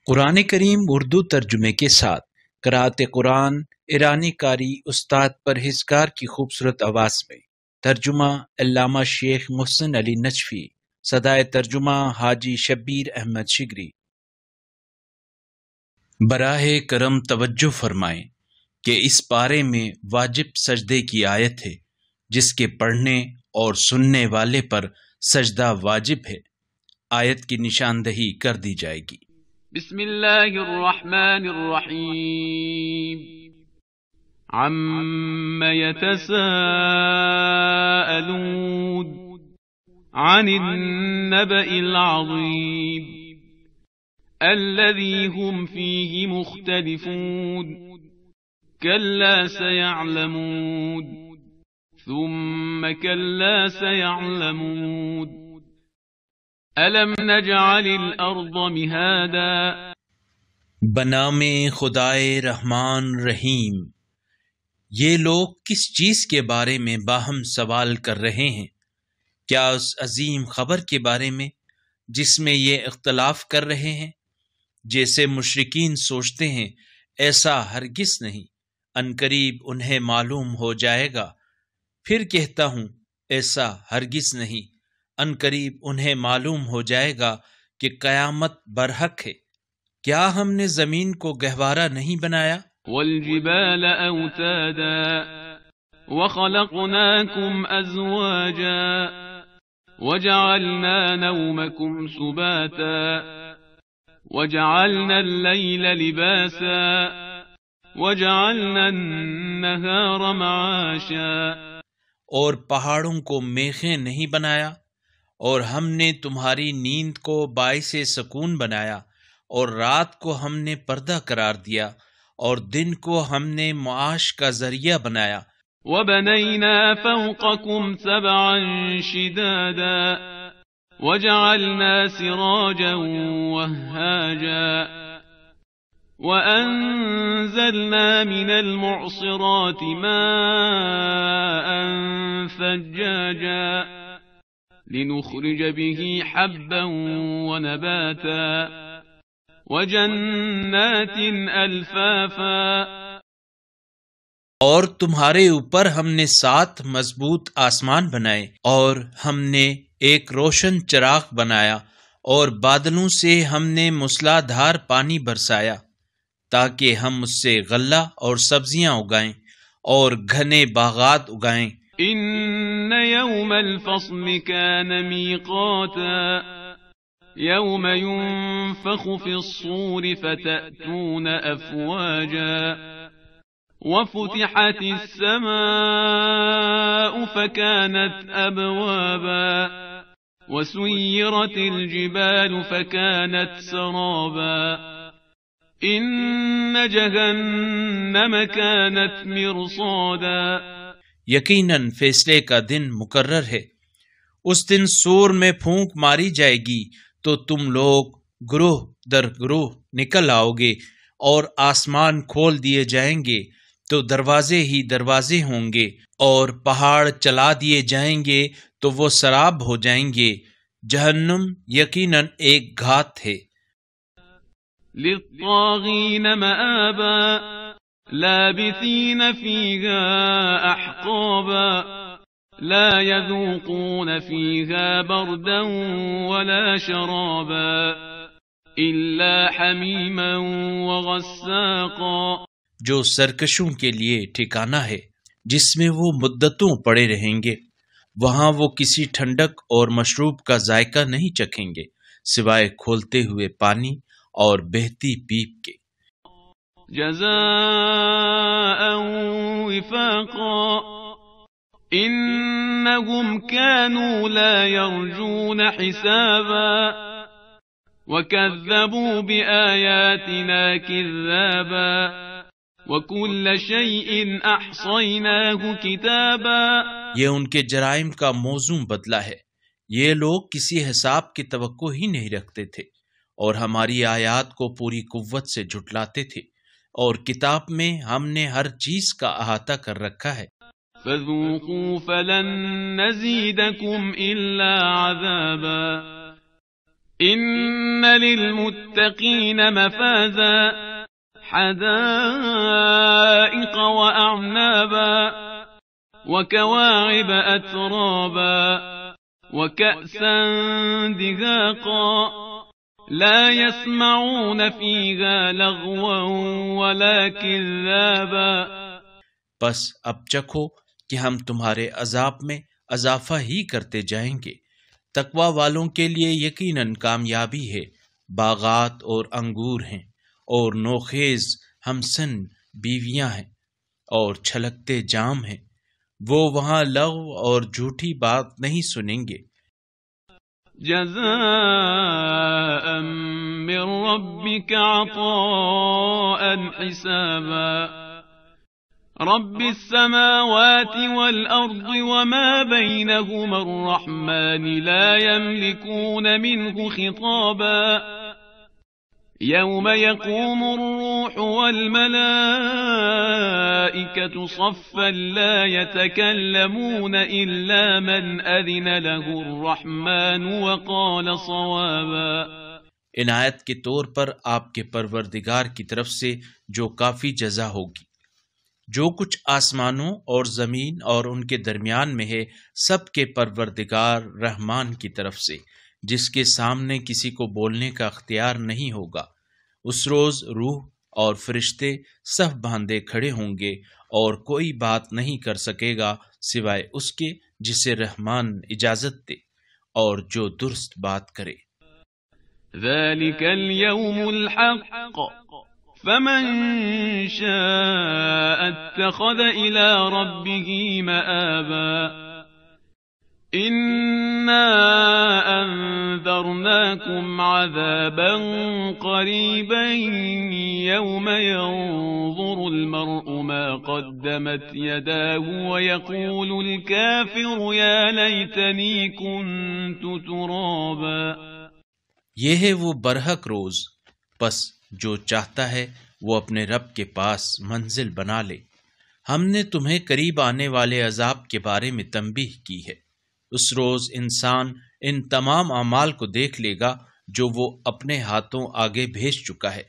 قرآن کریم اردو ترجمے کے ساتھ قرأت قرآن ایرانی قاری استاد پرہیزگار کی خوبصورت آواز میں ترجمہ علامہ شیخ محسن علی نجفی، صدائے ترجمہ حاجی شبیر احمد شگری۔ براہ کرم توجہ فرمائیں کہ اس پارے میں واجب سجدے کی آیت ہے جس کے پڑھنے اور سننے والے پر سجدہ واجب ہے۔ آیت کی نشاندہی کر دی جائے گی۔ بسم اللہ الرحمن الرحیم عم يتساءلون عن النبأ العظیم الذي هم فيه مختلفون كلا سيعلمون ثم كلا سيعلمون أَلَمْ نَجْعَلِ الْأَرْضَ مِهَادًا بنام خدائے رحمان رحیم، یہ لوگ کس چیز کے بارے میں باہم سوال کر رہے ہیں؟ کیا اس عظیم خبر کے بارے میں جس میں یہ اختلاف کر رہے ہیں؟ جیسے مشرکین سوچتے ہیں ایسا ہرگز نہیں، عنقریب انہیں معلوم ہو جائے گا۔ پھر کہتا ہوں ایسا ہرگز نہیں، عنقریب انہیں معلوم ہو جائے گا کہ قیامت برحق ہے۔ کیا ہم نے زمین کو گہوارہ نہیں بنایا؟ والجبال اوتادا وخلقناكم ازواجا وجعلنا نومكم سباتا وجعلنا الليل لباسا وجعلنا النهار معاشا۔ اور پہاڑوں کو میخیں نہیں بنایا، اور ہم نے تمہاری نیند کو باعث سکون بنایا، اور رات کو ہم نے پردہ قرار دیا، اور دن کو ہم نے معاش کا ذریعہ بنایا۔ وَبَنَيْنَا فَوْقَكُمْ سَبْعًا شِدَادًا وَجَعَلْنَا سِرَاجًا وَهَّاجًا وَأَنزَلْنَا مِنَ الْمُعْصِرَاتِ مَاءً ثَجَّاجًا لنخرج به حبا ونباتا وجنات الفافا۔ اور تمہارے اوپر ہم نے 7 مضبوط آسمان بنائے، اور ہم نے ایک روشن چراغ بنایا، اور بادلوں سے ہم نے موسلا دھار پانی برسایا تاکہ ہم اس سے غلہ اور سبزیاں اگائیں اور گھنے باغات اگائیں۔ ان يوم الفصل كان ميقاتا يوم ينفخ في الصور فتأتون أفواجا وفتحت السماء فكانت أبوابا وسيرت الجبال فكانت سرابا إن جهنم كانت مرصادا۔ یقیناً فیصلے کا دن مقرر ہے۔ اس دن سور میں پھونک ماری جائے گی تو تم لوگ گروہ در گروہ نکل آؤ گے، اور آسمان کھول دیے جائیں گے تو دروازے ہی دروازے ہوں گے، اور پہاڑ چلا دیے جائیں گے تو وہ سراب ہو جائیں گے۔ جہنم یقیناً ایک گھات ہے۔ للطاغین مآبا لابثین فیہا احقابا لا یذوقون فیہا بردا ولا شرابا الا حمیما وغساقا۔ جو سرکشوں کے لیے ٹھکانہ ہے جس میں وہ مدتوں پڑے رہیں گے، وہاں وہ کسی ٹھنڈک اور مشروب کا ذائقہ نہیں چکھیں گے سوائے کھولتے ہوئے پانی اور بہتی پیپ کے۔ جزاء وفاقا انہم كانوا لا يرجون حسابا وكذبوا بآياتنا كذابا وكل شيء احصيناه كتابا۔ یہ ان کے جرائم کا موضوع بدلہ ہے۔ یہ لوگ کسی حساب کی توقع ہی نہیں رکھتے تھے، اور ہماری آیات کو پوری قوت سے جھٹلاتے تھے، اور کتاب میں ہم نے ہر چیز کا احاطہ کر رکھا ہے۔ فذوقوا فلن نزيدكم إلا عذابا إن للمتقين مفازا حدائق وأعنابا وكواعب أترابا وكأسا دهاقا لا يسمعون فيها لغوا ولا كذابا. پس اب چکھو کہ ہم تمہارے عذاب میں اضافہ ہی کرتے جائیں گے. تقوی والوں کے لیے یقیناً کامیابی ہے. باغات اور انگور ہیں اور نوخیز ہمسن بیویاں ہیں اور چھلکتے جام ہیں. وہ وہاں لغو اور جھوٹی بات نہیں سنیں گے. جزاء من ربك عطاء حسابا رب السماوات والأرض وما بينهما الرحمن لا يملكون منه خطابا يوم يقوم الروح والملائكة صفا لا يتكلمون إلا من أذن له الرحمن وقال صوابا. عنایت کے طور پر آپ کے پروردگار کی طرف سے جو کافی جزا ہوگی. جو کچھ آسمانوں اور زمین اور ان کے درمیان میں ہے سب کے پروردگار رحمان کی طرف سے، جس کے سامنے کسی کو بولنے کا اختیار نہیں ہوگا. اس روز روح اور فرشتے صف باندھے کھڑے ہوں گے اور کوئی بات نہیں کر سکے گا سوائے اس کے جسے رحمان اجازت دے اور جو درست بات کرے. ذلك اليوم الحق فمن شاء اتخذ إلى ربه مآبا إنا أنذرناكم عذابا قريبا يوم ينظر المرء ما قدمت يداه ويقول الكافر يا ليتني كنت ترابا. یہ ہے وہ برحق روز، پس جو چاہتا ہے وہ اپنے رب کے پاس منزل بنا لے. ہم نے تمہیں قریب آنے والے عذاب کے بارے میں تنبیہ کی ہے. اس روز انسان ان تمام اعمال کو دیکھ لے گا جو وہ اپنے ہاتھوں آگے بھیج چکا ہے،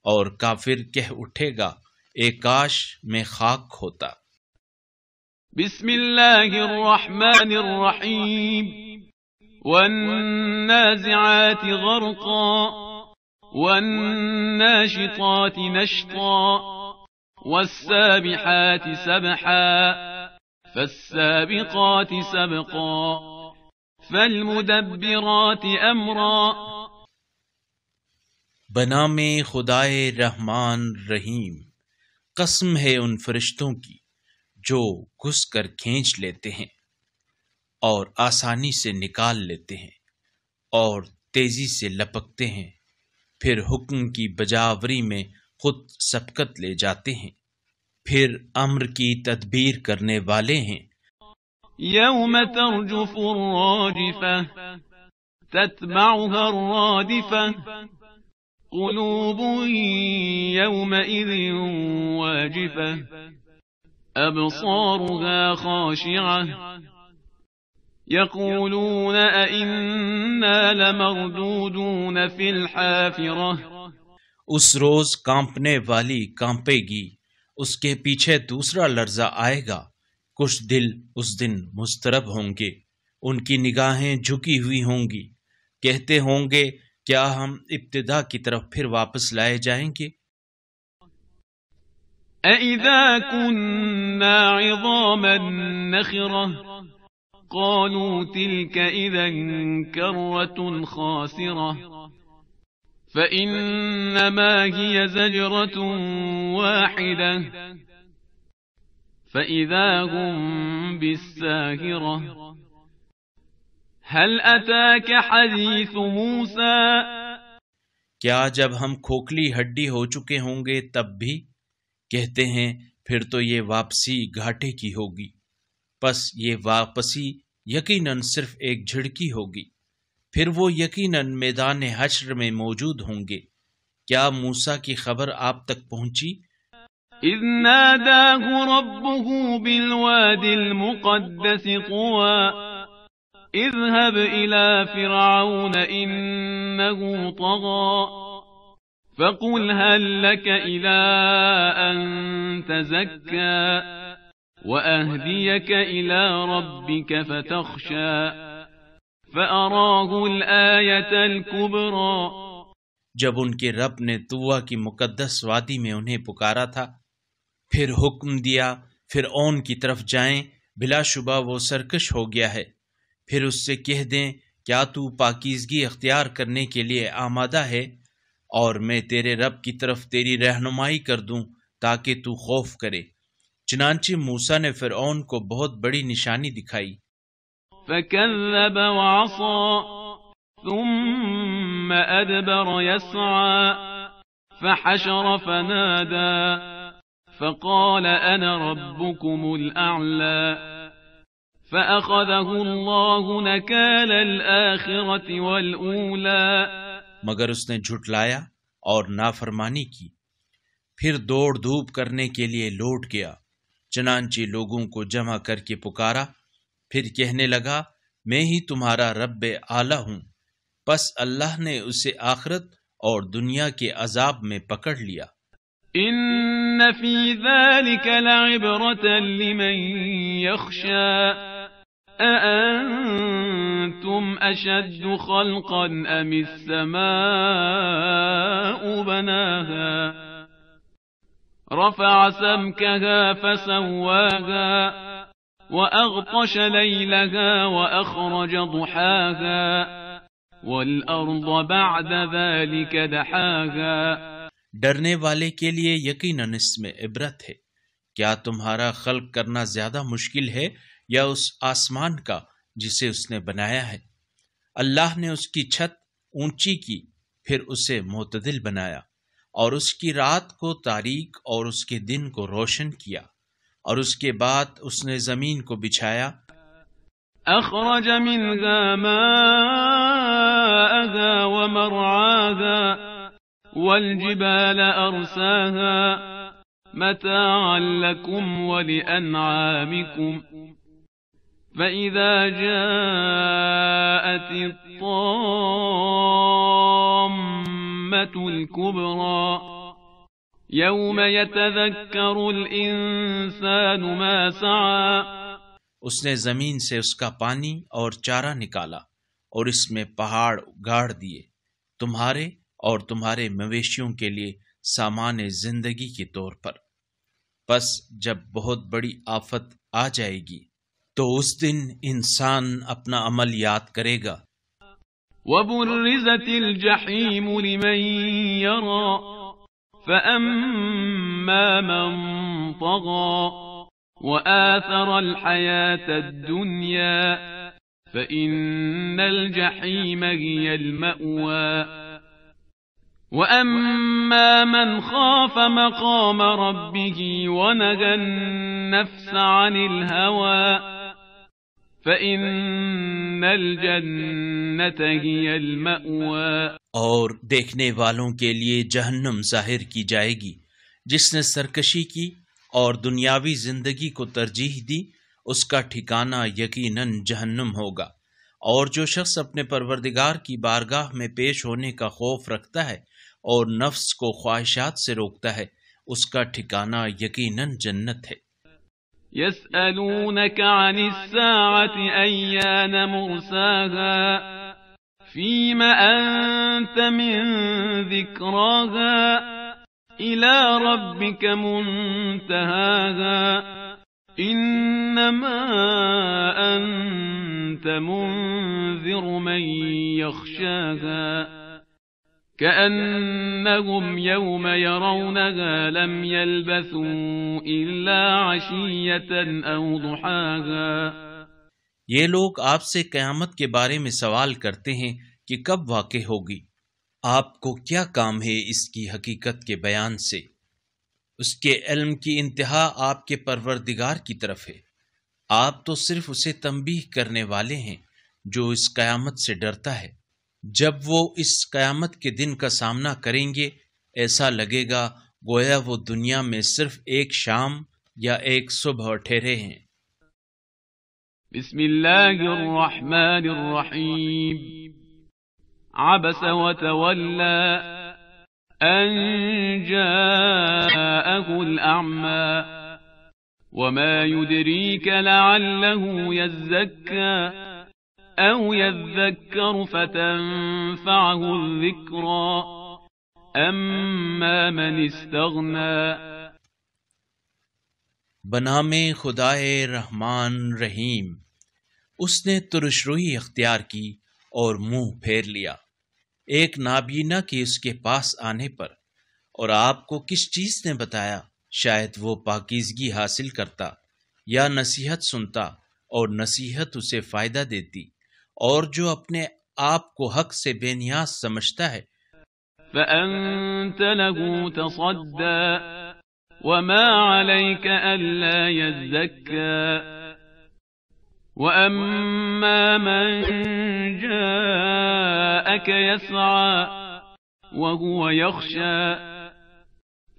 اور کافر کہہ اٹھے گا اے کاش میں خاک ہوتا. بسم اللہ الرحمن الرحیم والنازعات غرقا والناشطات نشطا والسابحات سبحا فالسابقات سبقا فالمدبرات امرا. بنام خدائے رحمان رحیم. قسم ہے ان فرشتوں کی جو گھس کر کھینچ لیتے ہیں اور آسانی سے نکال لیتے ہیں اور تیزی سے لپکتے ہیں، پھر حکم کی بجاوری میں خود سبقت لے جاتے ہیں، پھر امر کی تدبیر کرنے والے ہیں. یوم ترجف الراجفة تتبعها الرادفة قلوب يومئذ واجفة أبصارها خاشعة يقولون أئنا لمردودون في الحافرة. اس روز کانپنے والی کانپے گی، اس کے پیچھے دوسرا لرزہ آئے گا. کچھ دل اس دن مضطرب ہوں گے، ان کی نگاہیں جھکی ہوئی ہوں گی، کہتے ہوں گے کیا ہم ابتدا کی طرف پھر واپس لائے جائیں گے؟ أَإِذَا كُنَّا عِظَامًا نَخِرَةً قَالُوا تِلْكَ إِذًا كَرَّةٌ خَاسِرَةٌ فَإِنَّمَا هِيَ زَجْرَةٌ وَاحِدَةٌ فَإِذَا هُمْ بِالسَّاهِرَةِ. هَلْ أَتَاكَ حَدِيثُ مُوسَى. کیا جب ہم کھوکھلی ہڈی ہو چکے ہوں گے تب بھی؟ کہتے ہیں پھر تو یہ واپسی گھاٹے کی ہوگی. پس یہ واپسی یقیناً صرف ایک جھڑکی ہوگی، پھر وہ یقیناً میدان حشر میں موجود ہوں گے. کیا موسیٰ کی خبر آپ تک پہنچی؟ اذ ناداہ ربہ بالواد المقدس طوى اذهب إلى فرعون إنه طغى فقل هل لك إلى أن تزكى وأهديك إلى ربك فتخشى فأراه الآية الكبرى. جب ان کے رب نے طوا کی مقدس وادی میں انہیں پکارا تھا، پھر حکم دیا فرعون کی طرف جائیں، بلا شبہ وہ سرکش ہو گیا ہے. پھر اس سے کہہ دیں کیا تو پاکیزگی اختیار کرنے کے لیے آمادہ ہے، اور میں تیرے رب کی طرف تیری رہنمائی کر دوں تاکہ تو خوف کرے. چنانچہ موسیٰ نے فرعون کو بہت بڑی نشانی دکھائی. فكذب وعصى ثم أدبر يسعى فحشر فنادى فقال أنا ربكم الأعلى فأخذه الله نكال الآخرة والأولى. مگر اس نے جھٹلایا اور نافرمانی کی، پھر دوڑ دھوپ کرنے کے لیے لوٹ گیا. چنانچہ لوگوں کو جمع کر کے پکارا، پھر کہنے لگا میں ہی تمہارا رب اعلیٰ ہوں. پس اللہ نے اسے آخرت اور دنیا کے عذاب میں پکڑ لیا. ان فی ذلک لعبرۃ لمن یخشی اانتم اشد خلقا ام السماء بناها رفع سمكها فسواها وأغطش ليلها وأخرج ضحاها والأرض بعد ذلك دحاها. ڈرنے والے کے لیے یقیناً اس میں عبرت ہے. کیا تمہارا خلق کرنا زیادہ مشکل ہے یا اس آسمان کا جسے اس نے بنایا ہے؟ اللہ نے اس کی چھت اونچی کی، پھر اسے معتدل بنایا، اور اس کی رات کو تاریک اور اس کے دن کو روشن کیا، اور اس کے بعد اس نے زمین کو بچھایا. اخرج منها ماءها ومرعاها والجبال ارساها متاعا لكم ولأنعامكم فإذا جاءت الطامة الكبرى یوم یتذکر الانسان ما سعی. اس نے زمین سے اس کا پانی اور چارہ نکالا اور اس میں پہاڑ گاڑ دیے، تمہارے اور تمہارے مویشیوں کے لیے سامان زندگی کے طور پر. پس جب بہت بڑی آفت آ جائے گی تو اس دن انسان اپنا عمل یاد کرے گا. وبرزت الجحیم لمن یرى فأما من طغى وآثر الحياة الدنيا فإن الجحيم هي المأوى وأما من خاف مقام ربه ونهى النفس عن الهوى فإن الجنة هي المأوى. اور دیکھنے والوں کے لیے جہنم ظاہر کی جائے گی. جس نے سرکشی کی اور دنیاوی زندگی کو ترجیح دی اس کا ٹھکانہ یقیناً جہنم ہوگا، اور جو شخص اپنے پروردگار کی بارگاہ میں پیش ہونے کا خوف رکھتا ہے اور نفس کو خواہشات سے روکتا ہے اس کا ٹھکانہ یقیناً جنت ہے. يسألونك عن الساعة أيان مرساها فيم أنت من ذكراها إلى ربك منتهاها إنما أنت منذر من يخشاها كأنهم يوم يرونها لم يلبثوا إلا عشية أو ضحاها. یہ لوگ آپ سے قیامت کے بارے میں سوال کرتے ہیں کہ کب واقع ہوگی. آپ کو کیا کام ہے اس کی حقیقت کے بیان سے؟ اس کے علم کی انتہا آپ کے پروردگار کی طرف ہے. آپ تو صرف اسے تنبیہ کرنے والے ہیں جو اس قیامت سے ڈرتا ہے. جب وہ اس قیامت کے دن کا سامنا کریں گے ایسا لگے گا گویا وہ دنیا میں صرف ایک شام یا ایک صبح ٹھہرے ہیں. بسم الله الرحمن الرحيم عبس وتولى أن جاءه الأعمى وما يدريك لعله يزكى أو يذكر فتنفعه الذكرى أما من استغنى بنام خدائے رحمان رحیم۔ اس نے ترش روئی اختیار کی اور منہ پھیر لیا ایک نابینا کے اس کے پاس آنے پر، اور آپ کو کس چیز نے بتایا شاید وہ پاکیزگی حاصل کرتا یا نصیحت سنتا اور نصیحت اسے فائدہ دیتی، اور جو اپنے آپ کو حق سے بے نیاز سمجھتا ہے۔ فأنت له تصدى وما عليك ألا يزكى وأما من جاءك يسعى وهو يخشى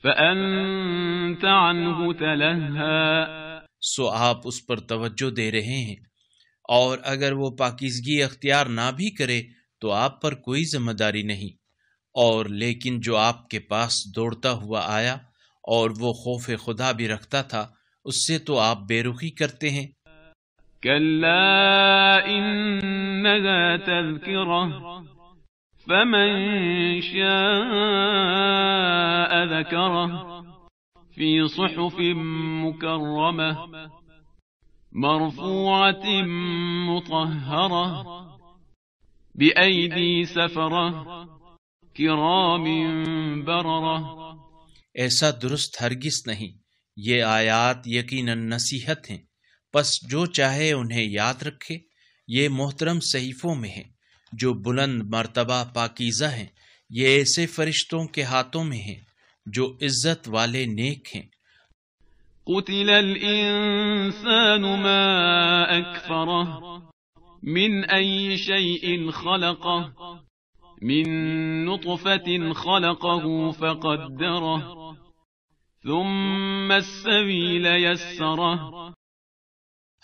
فأنت عنه تلهى سو آپ اس پر توجہ دے رہے ہیں، اور اگر وہ پاکیزگی اختیار نہ بھی کرے تو آپ پر کوئی ذمہ داری نہیں، اور لیکن جو آپ کے پاس دوڑتا ہوا آیا اور وہ خوف خدا بھی رکھتا تھا، اس سے تو آپ بے رخی کرتے ہیں۔ كلا إنها تذكرة فمن شاء ذكره في صحف مكرمة مرفوعة مطهرة بأيدي سفرة كرام بررة۔ ایسا درست ہرگز نہیں، یہ آیات یقیناً نصیحت ہیں، پس جو چاہے انہیں یاد رکھے۔ یہ محترم صحیفوں میں ہیں جو بلند مرتبہ پاکیزہ ہیں، یہ ایسے فرشتوں کے ہاتھوں میں ہیں جو عزت والے نیک ہیں۔ قتل الإنسان ما أكفره من أي شيء خلقه من نطفة خلقه فقدره ثم السبيل يسره۔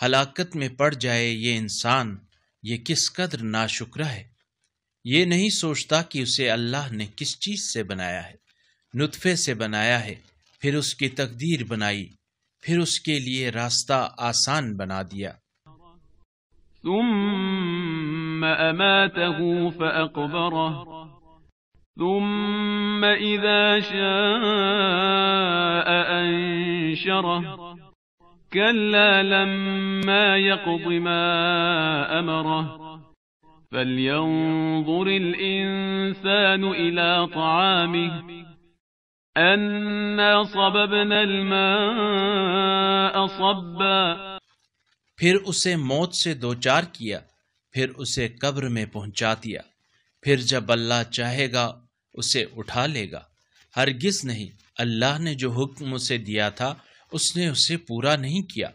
ہلاکت میں پڑ جائے یہ انسان، یہ کس قدر ناشکرہ ہے، یہ نہیں سوچتا کہ اسے اللہ نے کس چیز سے بنایا ہے۔ نطفے سے بنایا ہے، پھر اس کی تقدیر بنائی، پھر اس کے لیے راستہ آسان بنا دیا۔ ثم أماته فأقبره ثم إذا شاء أنشره كلا لما يقض ما أمره فلينظر الإنسان إلى طعامه أنا صببنا الماء صبا۔ پھر اسے موت سے دوچار کیا، پھر اسے قبر میں پہنچا دیا، پھر جب اللہ چاہے گا اسے اٹھا لے گا۔ ہرگز نہیں، اللہ نے جو حکم اسے دیا تھا اس نے اسے پورا نہیں کیا۔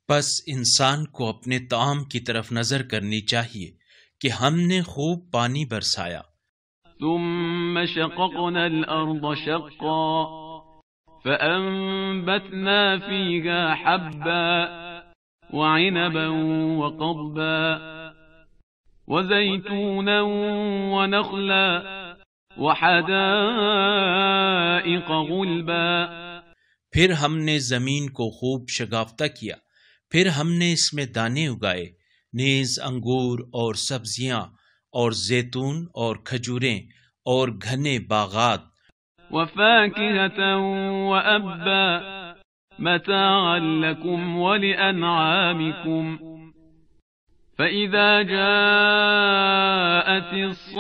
پس انسان کو اپنے طعام کی طرف نظر کرنی چاہیے کہ ہم نے خوب پانی برسایا۔ ثم شققنا الأرض شقا فأنبتنا فيها حبا وعنبا وقضبا وزيتونا ونخلا وحدائق غلبا۔ پھر ہم نے زمین کو خوب شگافتہ کیا، پھر ہم نے اس میں دانے اگائے، نیز انگور اور سبزیاں اور زیتون اور کھجوریں اور گھنے باغات۔ وفاكهة وأبا متاعا لكم ولأنعامكم فإذا جاءت الصاخة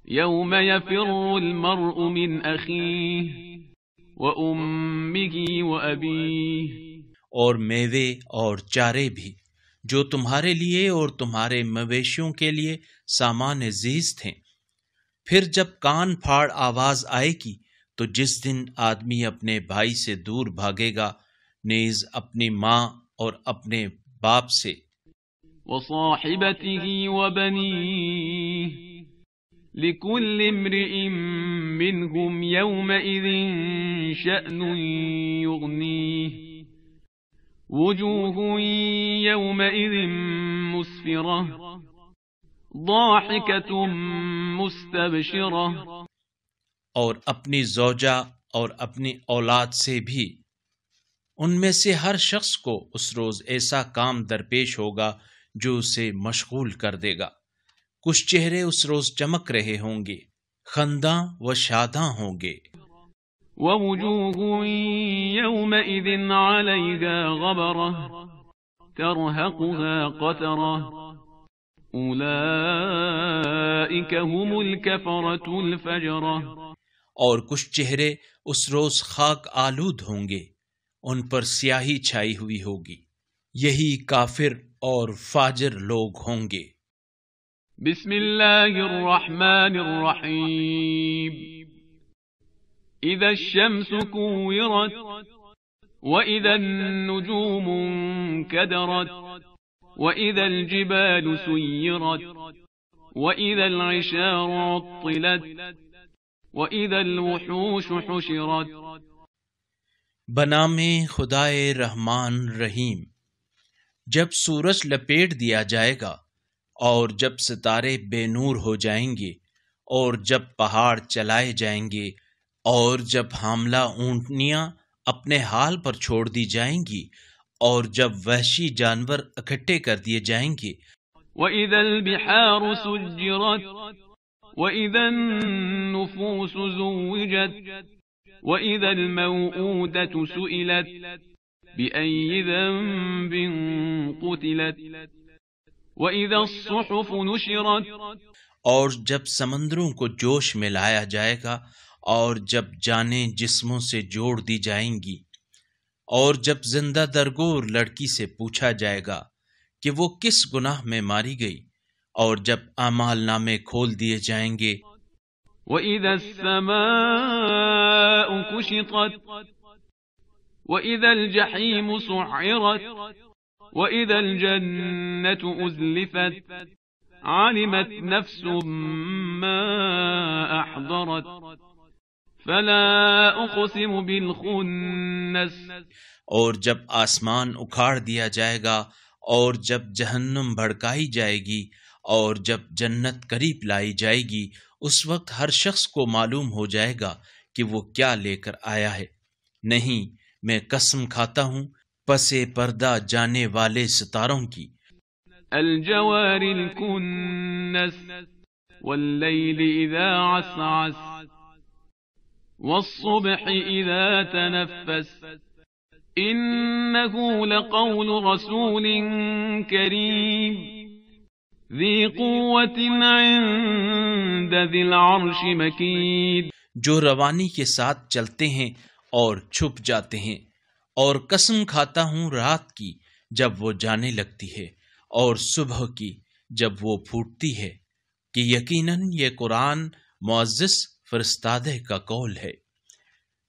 يوم يفر المرء من أخيه وأمه وأبيه۔ اور میوے اور چارے بھی جو تمہارے لیے اور تمہارے مویشیوں کے لیے سامان زیست ہیں۔ پھر جب کان پھاڑ آواز آئے گی تو جس دن آدمی اپنے بھائی سے دور بھاگے گا، نیز اپنی ماں اور اپنے باپ سے۔ وصاحبته وبنيه لكل امرئ منهم يومئذ شأن يغنيه وجوه يومئذ مسفرة ضاحكة مستبشرة، اور اپنی زوجہ اور اپنی اولاد سے بھی، ان میں سے ہر شخص کو اس روز ایسا کام درپیش ہوگا جو اسے مشغول کر دے گا۔ کچھ چہرے اس روز چمک رہے ہوں گے، خنداں و شاداں ہوں گے۔ ووجوه يومئذ عليها غبرة ترهقها قترة أولئك هم الكفرة الفجرة، اور کچھ چہرے اس روز خاک آلود ہوں گے، ان پر سیاہی چھائی ہوئی ہوگی، یہی کافر اور فاجر لوگ ہوں گے۔ بسم اللہ الرحمن الرحیم، اذا الشمس كورت واذا النجوم انكدرت واذا الجبال سيرت واذا العشار عطلت واذا الوحوش حشرت۔ بنام خدائے رحمان رحیم، جب سورج لپیٹ دیا جائے گا اور جب ستارے بے نور ہو جائیں گے اور جب پہاڑ چلائے جائیں گے اور جب حاملہ اونٹنیاں اپنے حال پر چھوڑ دی جائیں گی اور جب وحشی جانور اکٹھے کر دیے جائیں گے۔ وَإِذَا الْبِحَارُ سُجِّرَتْ وَإِذَا النُّفُوسُ زُوِّجَتْ وَإِذَا الْمَوْءُودَةُ سُئِلَتْ بِأَيِّ ذَنبٍ قُتِلَتْ وَإِذَا الصُّحُفُ نُشِرَتْ، اور جب سمندروں کو جوش میں لایا جائے گا اور جب جانیں جسموں سے جوڑ دی جائیں گی اور جب زندہ درگور لڑکی سے پوچھا جائے گا کہ وہ کس گناہ میں ماری گئی اور جب اعمال نامے کھول دیے جائیں گے۔ وَإِذَا السَّمَاءُ كُشِطَتْ وَإِذَا الْجَحِيمُ سُعِّرَتْ وَإِذَا الْجَنَّةُ أُزْلِفَتْ عَلِمَتْ نَفْسٌ مَّا أَحْضَرَتْ فَلَا أُقْسِمُ بِالْخُنَّسِ، اور جب آسمان اکھاڑ دیا جائے گا اور جب جہنم بھڑکائی جائے گی اور جب جنت قریب لائی جائے گی، اس وقت ہر شخص کو معلوم ہو جائے گا کہ وہ کیا لے کر آیا ہے۔ نہیں، میں قسم کھاتا ہوں پسے پردہ جانے والے ستاروں کی۔ الجوار الکنس واللیل اذا عسعس والصبح اذا تنفس انه لقول رسول کریم ذی قوة عند ذی العرش مکید، جو روانی کے ساتھ چلتے ہیں اور چھپ جاتے ہیں، اور قسم کھاتا ہوں رات کی جب وہ جانے لگتی ہے اور صبح کی جب وہ پھوٹتی ہے، کہ یقیناً یہ قرآن معزز فرستادہ کا قول ہے،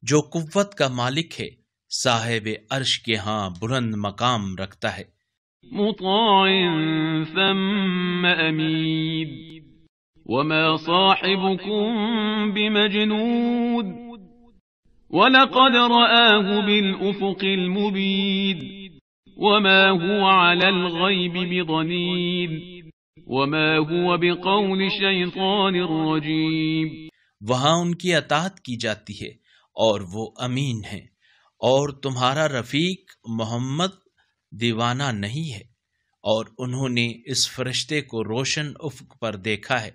جو قوت کا مالک ہے، صاحب عرش کے ہاں بلند مقام رکھتا ہے۔ مطاع ثم امید وما صاحبكم بمجنود وَلَقَدْ رَآهُ بِالْأُفُقِ الْمُبِينِ وَمَا هُوَ عَلَى الْغَيْبِ بِضَنِينٍ وَمَا هُوَ بِقَوْلِ شَيْطَانٍ رَجِيمٍ۔ وہاں ان کی اطاعت کی جاتی ہے اور وہ امین ہیں، اور تمہارا رفیق محمد دیوانہ نہیں ہے، اور انہوں نے اس فرشتے کو روشن افق پر دیکھا ہے،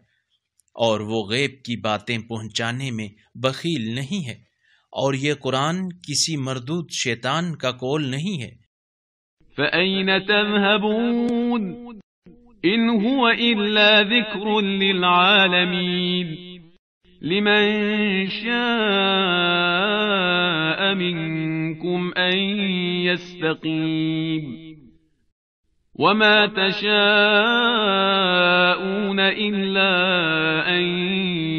اور وہ غیب کی باتیں پہنچانے میں بخیل نہیں ہے، اور یہ قرآن کسی مردود شیطان کا قول نہیں ہے۔ فَأَيْنَ تَذْهَبُونَ إِنْ هُوَ إِلَّا ذِكْرٌ لِلْعَالَمِينَ لِمَنْ شَاءَ مِنْكُمْ أَنْ يَسْتَقِيمَ وَمَا تَشَاءُونَ إِلَّا أَنْ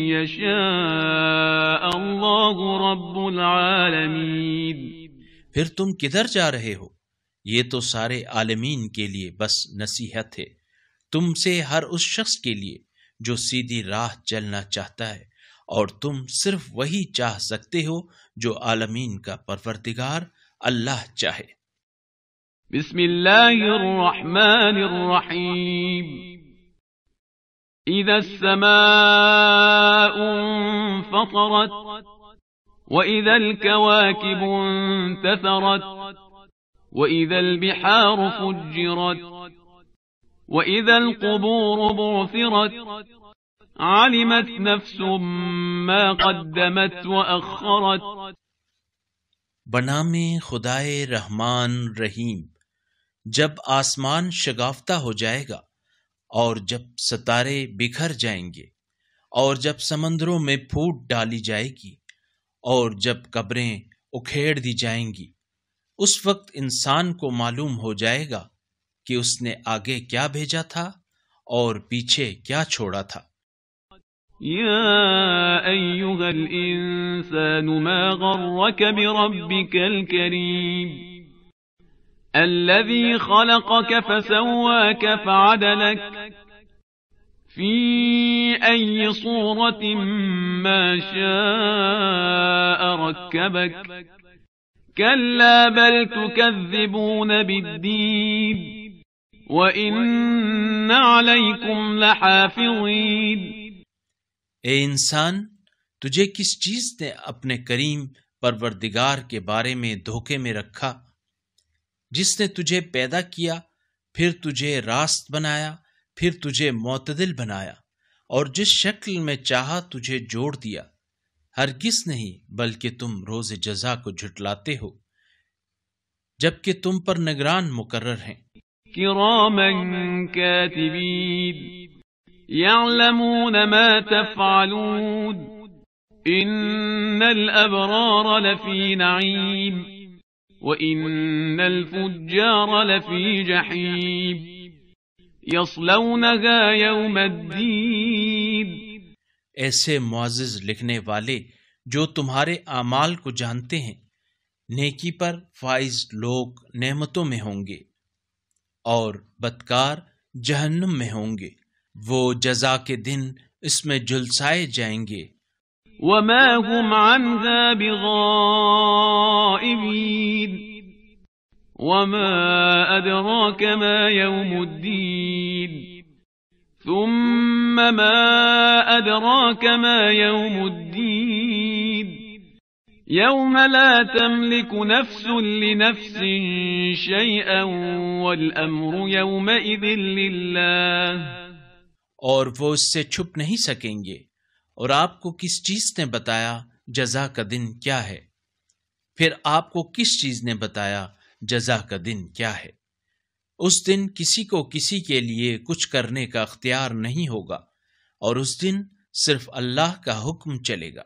يَشَاءَ اللَّهُ رَبُّ الْعَالَمِينَ۔ پھر تم کدھر جا رہے ہو؟ یہ تو سارے عالمین کے لیے بس نصیحت ہے، تم سے ہر اس شخص کے لیے جو سیدھی راہ چلنا چاہتا ہے، اور تم صرف وہی چاہ سکتے ہو جو عالمین کا پروردگار اللہ چاہے۔ بسم الله الرحمن الرحيم إذا السماء انفطرت وإذا الكواكب انتثرت وإذا البحار فجرت وإذا القبور بعثرت علمت نفس ما قدمت وأخرت. بنام خدائے رحمان رحیم. جب آسمان شگافتہ ہو جائے گا اور جب ستارے بکھر جائیں گے اور جب سمندروں میں پھوٹ ڈالی جائے گی اور جب قبریں اکھیڑ دی جائیں گی، اس وقت انسان کو معلوم ہو جائے گا کہ اس نے آگے کیا بھیجا تھا اور پیچھے کیا چھوڑا تھا. يا أيها الإنسان ما غرك بربك الكريم الذي خلقك فسواك فعدلك في أي صورة ما شاء ركبك كلا بل تكذبون بالدين وإن عليكم لحافظين. اے انسان، تجھے کس چیز نے اپنے کریم پروردگار کے بارے میں دھوکے میں رکھا؟ جس نے تجھے پیدا کیا، پھر تجھے راست بنایا، پھر تجھے معتدل بنایا، اور جس شکل میں چاہا تجھے جوڑ دیا. ہرگز نہیں، بلکہ تم روز جزا کو جھٹلاتے ہو جبکہ تم پر نگران مقرر ہیں. كراما كاتبين يعلمون ما تفعلون إن الأبرار لفي نعيم وإن الفجار لفي جحيم يصلونها يوم الدين. ایسے معزز لکھنے والے جو تمہارے اعمال کو جانتے ہیں، نیکی پر فائز لوگ نعمتوں میں ہوں گے اور بدکار جہنم میں ہوں گے. وہ جزا کے دن اس میں جلسائے جائیں گے. وما هم عنها بغائبين وما أدراك ما يوم الدين ثم ما أدراك ما يوم الدين يوم لا تملك نفس لنفس شيئا والأمر يومئذ لله. اور وہ اس سے چھپ نہیں سکیں گے. اور آپ کو کس چیز نے بتایا جزا کا دن کیا ہے؟ پھر آپ کو کس چیز نے بتایا جزا کا دن کیا ہے؟ اس دن کسی کو کسی کے لیے کچھ کرنے کا اختیار نہیں ہوگا، اور اس دن صرف اللہ کا حکم چلے گا.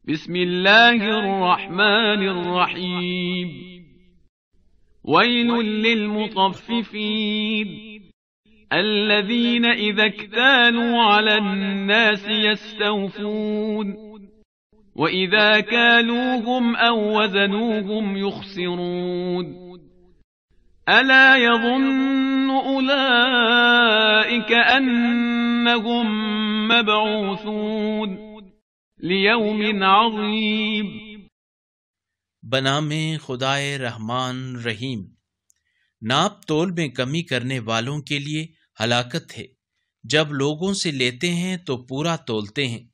بسم اللہ الرحمن الرحیم ویل للمطففین الذين إذا اكتالوا على الناس يستوفون وإذا كالوهم أو وزنوهم يخسرون ألا يظن أولئك أنهم مبعوثون ليوم عظيم. بنام خدائے رحمان رحیم. ناپ تول میں کمی کرنے والوں کے لیے ہلاکت ہے. جب لوگوں سے لیتے ہیں تو پورا تولتے ہیں،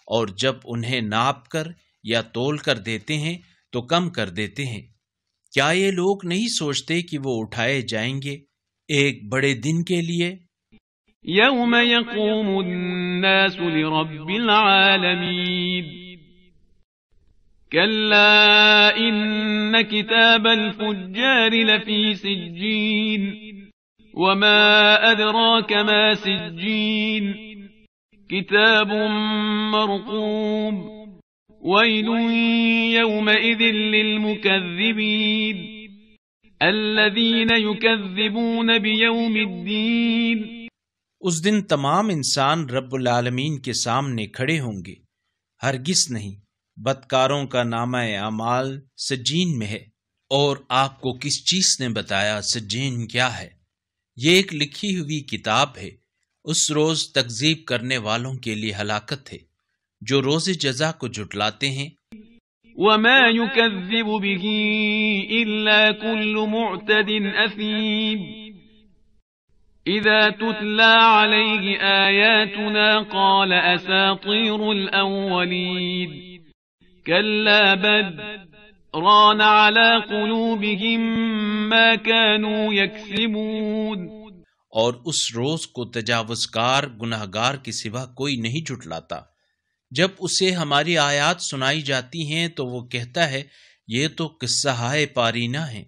اور جب انہیں ناپ کر یا تول کر دیتے ہیں تو کم کر دیتے ہیں. کیا یہ لوگ نہیں سوچتے کہ وہ اٹھائے جائیں گے ایک بڑے دن کے لیے؟ یوم یقوم الناس لرب العالمین كلا إن كتاب الفجار لفي سجين وما أدراك ما سجين كتاب مرقوم ويل يومئذ للمكذبين الذين يكذبون بيوم الدين. اس دن تمام انسان رب العالمین کے سامنے کھڑے ہوں گے. ہرگز نہیں، بدکاروں کا نامہ اعمال سجین میں ہے. اور آپ کو کس چیز نے بتایا سجین کیا ہے؟ یہ ایک لکھی ہوئی کتاب ہے. اس روز تکذیب کرنے والوں کے لیے ہلاکت ہے جو روز جزا کو جھٹلاتے ہیں. وما يكذب به إلا كل معتد أثيم إذا تتلى عليه آياتنا قال أساطير الأولين كلا بل ران على قلوبهم ما كانوا يكسبون. اور اس روز کو تجاوزکار گناہگار کے سوا کوئی نہیں جھٹلاتا. جب اسے ہماری آیات سنائی جاتی ہیں تو وہ کہتا ہے یہ تو قصہ ہائے پارینہ ہیں.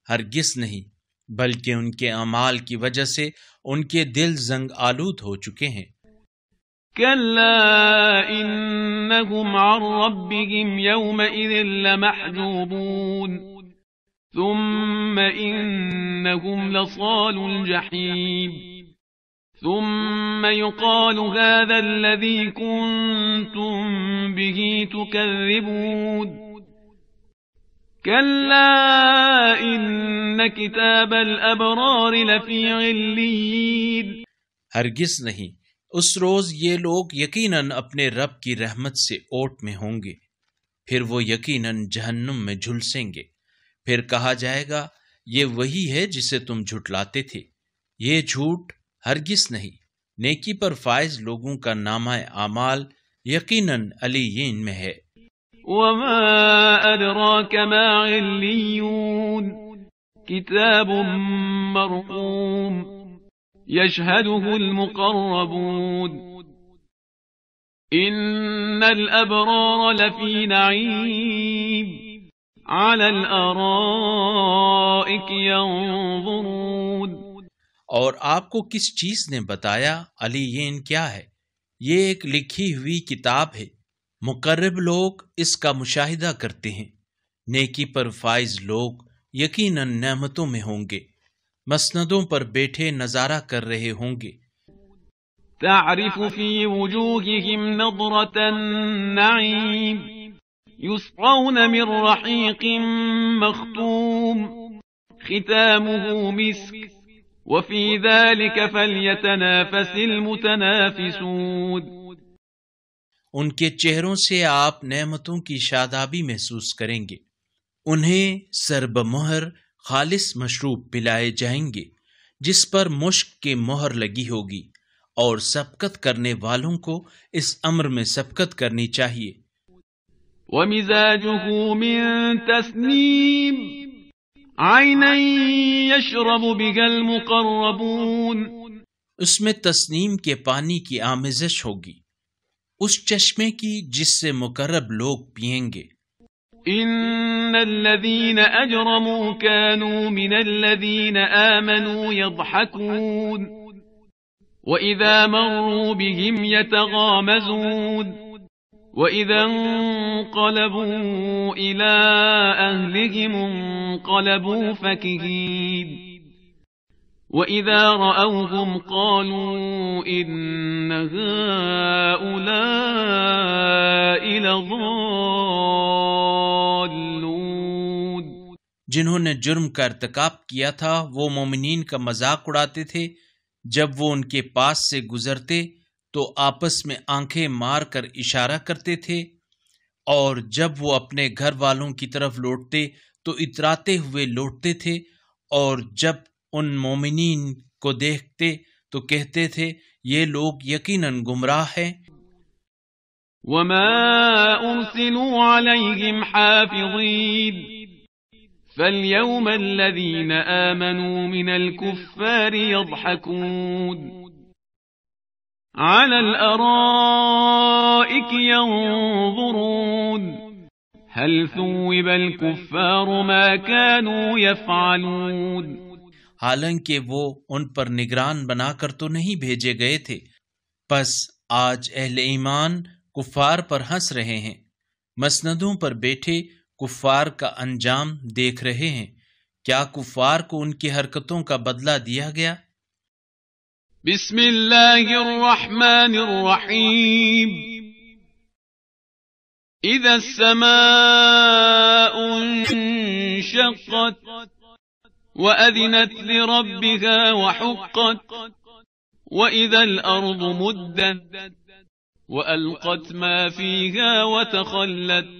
ہرگز نہیں، بلکہ ان کے اعمال کی وجہ سے ان کے دل زنگ آلود ہو چکے ہیں. كلا إنهم عن ربهم يومئذ لمحجوبون ثم إنهم لصال الجحيم ثم يقال هذا الذي كنتم به تكذبون كلا إن كتاب الأبرار لفي عليين. ہرگز نہیں، اس روز یہ لوگ یقیناً اپنے رب کی رحمت سے اوٹ میں ہوں گے، پھر وہ یقیناً جہنم میں جھلسیں گے. پھر کہا جائے گا یہ وہی ہے جسے تم جھٹلاتے تھے. یہ جھوٹ ہرگز نہیں، نیکی پر فائز لوگوں کا نامہ اعمال یقیناً علیین میں ہے. وما أدراك ما عليون كتاب مرقوم يشهده المقربون إن الأبرار لفي نعيم على الأرائك ينظرون. اور آپ کو کس چیز نے بتایا علیین کیا ہے؟ یہ ایک لکھی ہوئی کتاب ہے. مقرب لوگ اس کا مشاہدہ کرتے ہیں. نیکی پر فائز لوگ یقیناً نعمتوں میں ہوں گے، مسندوں پر بیٹھے نظارہ کر رہے ہوں گے. تعرف في وجوههم نظرة النعيم يسقون من رحيق مختوم ختامه مسك وفي ذلك فليتنافس المتنافسون. ان کے چہروں سے آپ نعمتوں کی شادابی محسوس کریں گے. انہیں سرب مہر خالص مشروب پلائے جائیں گے جس پر مشک کی مہر لگی ہوگی، اور سبقت کرنے والوں کو اس امر میں سبقت کرنی چاہیے. ومزاجه من تسنیم عینا یشرب بها المقربون. اس میں تسنیم کے پانی کی آمیزش ہوگی، اس چشمے کی جس سے مقرب لوگ پیئیں گے. ان الذين اجرموا كانوا من الذين آمنوا يضحكون واذا مروا بهم يتغامزون واذا انقلبوا الى اهلهم انقلبوا فكهين وَإِذَا رَأَوْهُمْ قَالُوا إِنَّ هَؤُلَاءِ لَضَالُّونَ. جنہوں نے جرم کا ارتکاب کیا تھا وہ مومنین کا مذاق اڑاتے تھے. جب وہ ان کے پاس سے گزرتے تو آپس میں آنکھیں مار کر اشارہ کرتے تھے، اور جب وہ اپنے گھر والوں کی طرف لوٹتے تو اتراتے ہوئے لوٹتے تھے، اور جب ان مومنین کو دیکھتے تو کہتے تھے یہ لوگ یقیناً گمراہ ہیں. وما ارسلوا عليهم حافظين فاليوم الذين آمنوا من الكفار يضحكون على الأرائك ينظرون هل ثوب الكفار ما كانوا يفعلون. حالانکہ وہ ان پر نگران بنا کر تو نہیں بھیجے گئے تھے، پس آج اہل ایمان کفار پر ہنس رہے ہیں، مسندوں پر بیٹھے کفار کا انجام دیکھ رہے ہیں. کیا کفار کو ان کی حرکتوں کا بدلہ دیا گیا؟ بسم اللہ الرحمن الرحیم. اذا السماء انشقت وَأَذِنَتْ لِرَبِّهَا وَحُقَّتْ وَإِذَا الْأَرْضُ مُدَّتْ وَأَلْقَتْ مَا فِيهَا وَتَخَلَّتْ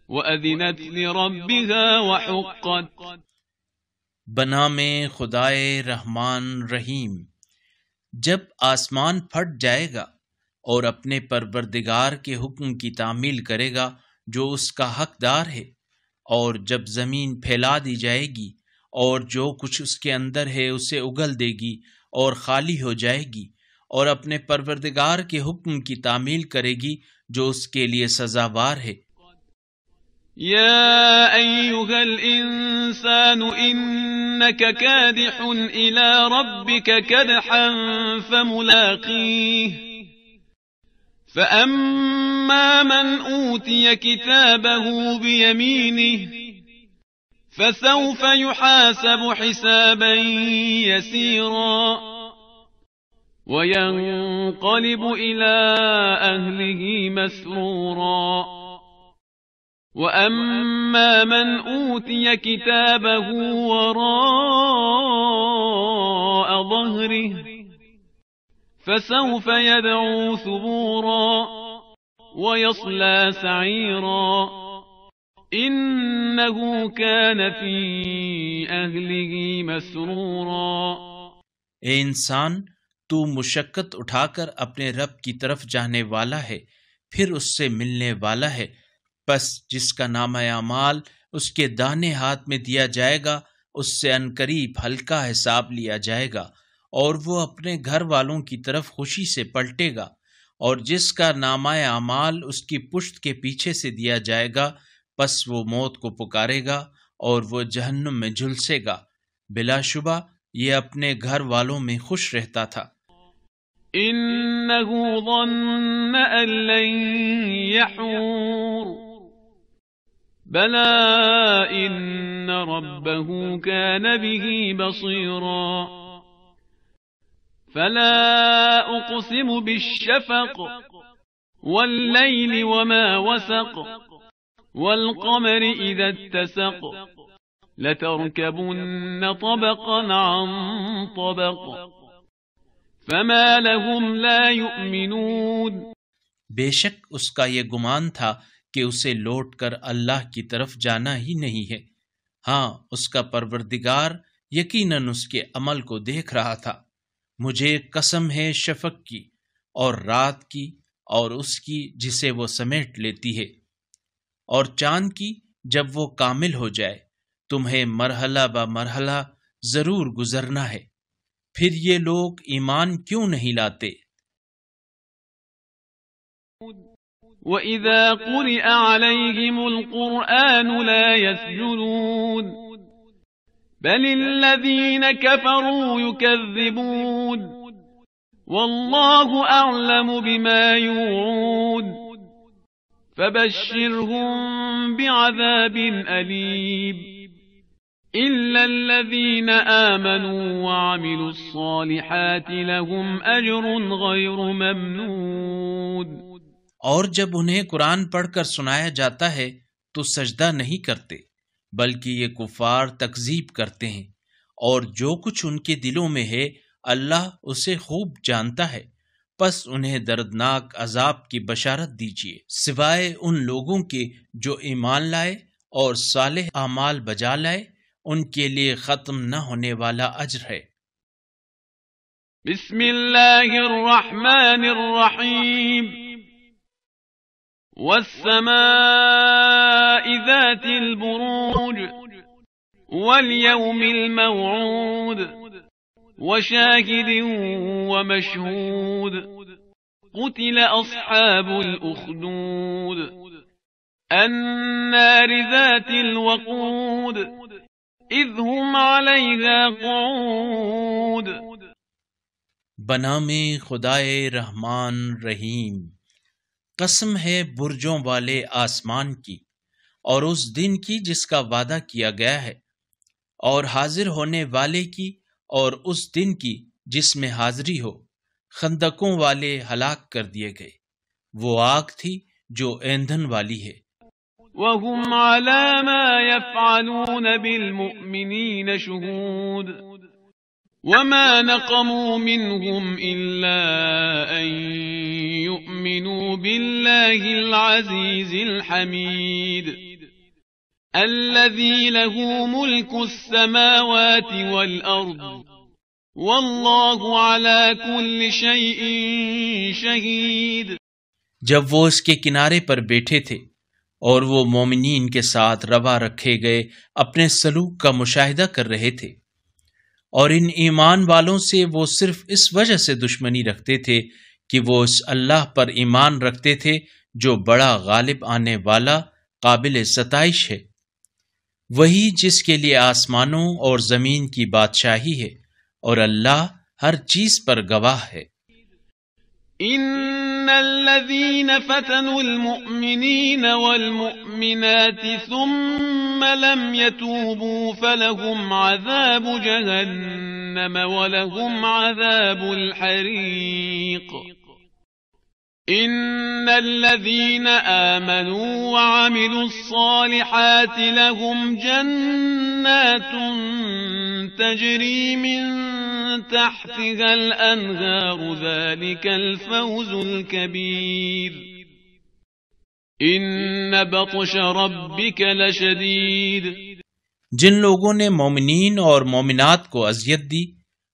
وَأَذِنَتْ لِرَبِّهَا وَحُقَّتْ بنام خدائے رحمان رحیم، جب آسمان پھٹ جائے گا اور اپنے پروردگار کے حکم کی تعمیل کرے گا جو اس کا حقدار ہے، اور جب زمین پھیلا دی جائے گی اور جو کچھ اس کے اندر ہے اسے اگل دے گی اور خالی ہو جائے گی، اور اپنے پروردگار کے حکم کی تعمیل کرے گی جو اس کے لیے سزاوار ہے۔ يا أيها الإنسان إنك كادح إلى ربك كدحا فملاقيه فأما من أوتي كتابه بيمينه فسوف يحاسب حسابا يسيرا وينقلب إلى أهله مسرورا وَأَمَّا مَنْ أُوتِيَ كِتَابَهُ وَرَاءَ ظَهْرِهِ فَسَوْفَ يَدْعُو ثُبُورًا وَيَصْلَى سَعِيرًا إِنَّهُ كَانَ فِي أَهْلِهِ مَسْرُورًا۔ اے انسان، تو مشقت اٹھا کر اپنے رب کی طرف جانے والا ہے، پھر اس سے ملنے والا ہے۔ پس جس کا نامہ اعمال اس کے داہنے ہاتھ میں دیا جائے گا اس سے عنقریب ہلکا حساب لیا جائے گا، اور وہ اپنے گھر والوں کی طرف خوشی سے پلٹے گا، اور جس کا نامہ اعمال اس کی پشت کے پیچھے سے دیا جائے گا پس وہ موت کو پکارے گا اور وہ جہنم میں جھلسے گا۔ بلا شبہ یہ اپنے گھر والوں میں خوش رہتا تھا۔ إِنَّهُ ظَنَّ أَن لَّن يَحُورَ بَلَىٰ إِنَّ رَبَّهُ كَانَ بِهِ بَصِيرًا فَلَا أُقْسِمُ بِالشَّفَقِ وَاللَّيْلِ وَمَا وَسَقَ وَالْقَمَرِ إِذَا اتَّسَقَ لَتَرْكَبُنَّ طَبَقًا عَن طَبَقٍ فَمَا لَهُمْ لَا يُؤْمِنُونَ۔ بے شک اس کا یہ گمان تھا کہ اسے لوٹ کر اللہ کی طرف جانا ہی نہیں ہے۔ ہاں، اس کا پروردگار یقیناً اس کے عمل کو دیکھ رہا تھا۔ مجھے قسم ہے شفق کی اور رات کی اور اس کی جسے وہ سمیٹ لیتی ہے، اور چاند کی جب وہ کامل ہو جائے۔ تمہیں مرحلہ بہ مرحلہ ضرور گزرنا ہے، پھر یہ لوگ ایمان کیوں نہیں لاتے؟ وَإِذَا قُرِئَ عَلَيْهِمُ الْقُرْآنُ لَا يَسْجُدُونَ بَلِ الَّذِينَ كَفَرُوا يُكَذِّبُونَ وَاللَّهُ أَعْلَمُ بِمَا يُوعُونَ فَبَشِّرْهُم بِعَذَابٍ أَلِيمٍ إِلَّا الَّذِينَ آمَنُوا وَعَمِلُوا الصَّالِحَاتِ لَهُمْ أَجْرٌ غَيْرُ مَمْنُونٍ۔ اور جب انہیں قرآن پڑھ کر سنایا جاتا ہے تو سجدہ نہیں کرتے، بلکہ یہ کفار تکذیب کرتے ہیں، اور جو کچھ ان کے دلوں میں ہے اللہ اسے خوب جانتا ہے۔ پس انہیں دردناک عذاب کی بشارت دیجیے، سوائے ان لوگوں کے جو ایمان لائے اور صالح اعمال بجا لائے، ان کے لیے ختم نہ ہونے والا اجر ہے۔ بسم اللہ الرحمن الرحیم والسماء ذات البروج واليوم الموعود وشاهد ومشهود قتل أصحاب الأخدود النار ذات الوقود إذ هم عليها قعود۔ بنام خدائے رحمان رحیم، قسم ہے برجوں والے آسمان کی اور اس دن کی جس کا وعدہ کیا گیا ہے، اور حاضر ہونے والے کی اور اس دن کی جس میں حاضری ہو۔ خندقوں والے ہلاک کر دیے گئے، وہ آگ تھی جو ایندھن والی ہے۔ وَهُمْ عَلَى مَا يَفْعَلُونَ بِالْمُؤْمِنِينَ شُهُودٌ وَمَا نَقَمُوا مِنْهُمْ إِلَّا أَن يُؤْمِنُوا بِاللَّهِ الْعَزِيزِ الْحَمِيدِ۔ الذي له ملك السماوات والأرض والله على كل شيء شهيد۔ جب وہ اس کے کنارے پر بیٹھے تھے اور وہ مومنین کے ساتھ روا رکھے گئے اپنے سلوک کا مشاہدہ کر رہے تھے، اور ان ایمان والوں سے وہ صرف اس وجہ سے دشمنی رکھتے تھے کہ وہ اس اللہ پر ایمان رکھتے تھے جو بڑا غالب آنے والا قابل ستائش ہے، وہی جس کے لیے آسمانوں اور زمین کی بادشاہی ہے، اور اللہ ہر چیز پر گواہ ہے۔ ان الذين فتنوا المؤمنين والمؤمنات ثم لم يتوبوا فلهم عذاب جهنم ولهم عذاب الحريق۔ ان الذين آمنوا وعملوا الصالحات لهم جنات تجري من تحتها الأنهار ذلك الفوز الكبير۔ ان بطش ربك لشدید۔ جن لوگوں نے مومنین اور مومنات کو اذیت دی